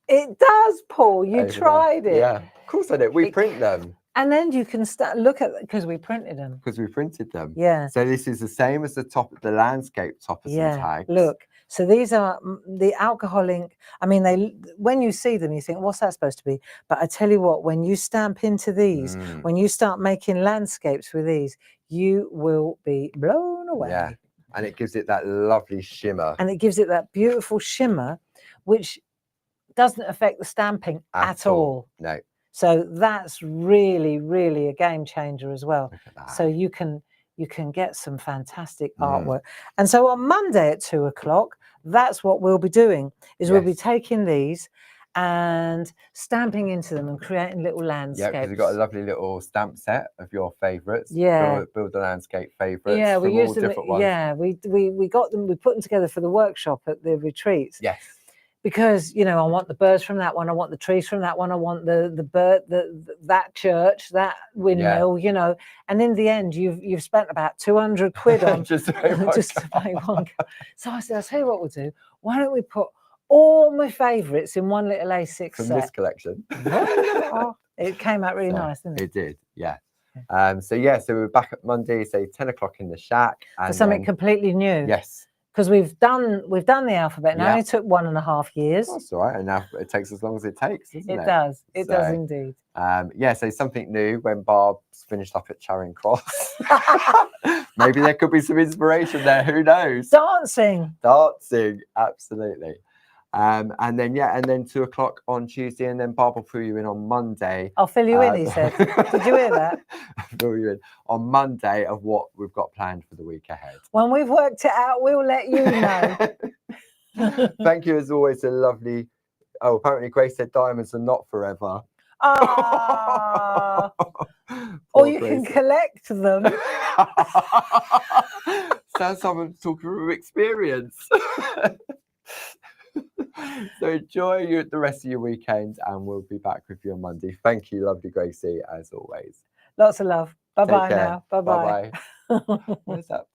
It does, Paul. You Over there. tried it. Yeah, of course I did. We print them And then you can start look at because we printed them. because we printed them. Yeah. So this is the same as the landscape toppers and tags. Look. So these are the alcoholic. I mean, when you see them, you think, what's that supposed to be? But I tell you what, when you stamp into these, when you start making landscapes with these, you will be blown away. Yeah. And it gives it that lovely shimmer. And it gives it that beautiful shimmer, which doesn't affect the stamping at all. No. So that's really, really a game changer as well. Look at that. So you can get some fantastic artwork. And so on Monday at 2 o'clock, that's what we'll be doing, is we'll be taking these and stamping into them and creating little landscapes. Yeah, because we've got a lovely little stamp set of your favourites. Yeah. Build the landscape favourites. Yeah, we from used all them. different ones. Yeah, we got them. We put them together for the workshop at the retreats. Yes. Because I want the birds from that one. I want the trees from that one. I want the bird, that church, that windmill. And in the end, you've spent about 200 quid on just to make one. So I said, I'll tell you what we'll do. Why don't we put all my favourites in one little A6 from set? this collection. It came out really nice, didn't it? It did, yeah. So we're back at Monday, say 10 o'clock in the shack. And for something completely new. Yes. Because we've done the alphabet now. Yeah. It took 1.5 years. That's all right. And now it takes as long as it takes, doesn't it? It does. It does indeed. So something new when Barb's finished up at Charing Cross. Maybe there could be some inspiration there. Who knows? Dancing, absolutely. And then 2 o'clock on Tuesday, and then Barb will fill you in on Monday. I'll fill you in, he said. Did you hear that? Fill you in on Monday of what we've got planned for the week ahead. When we've worked it out, we'll let you know. Thank you as always. A lovely. Oh, apparently Grace said diamonds are not forever. Or you can collect them. Sounds someone talking from experience. So enjoy the rest of your weekend, and we'll be back with you on Monday. Thank you, lovely Gracie, as always. Lots of love. Bye-bye now. Bye-bye. Bye-bye. Where's that?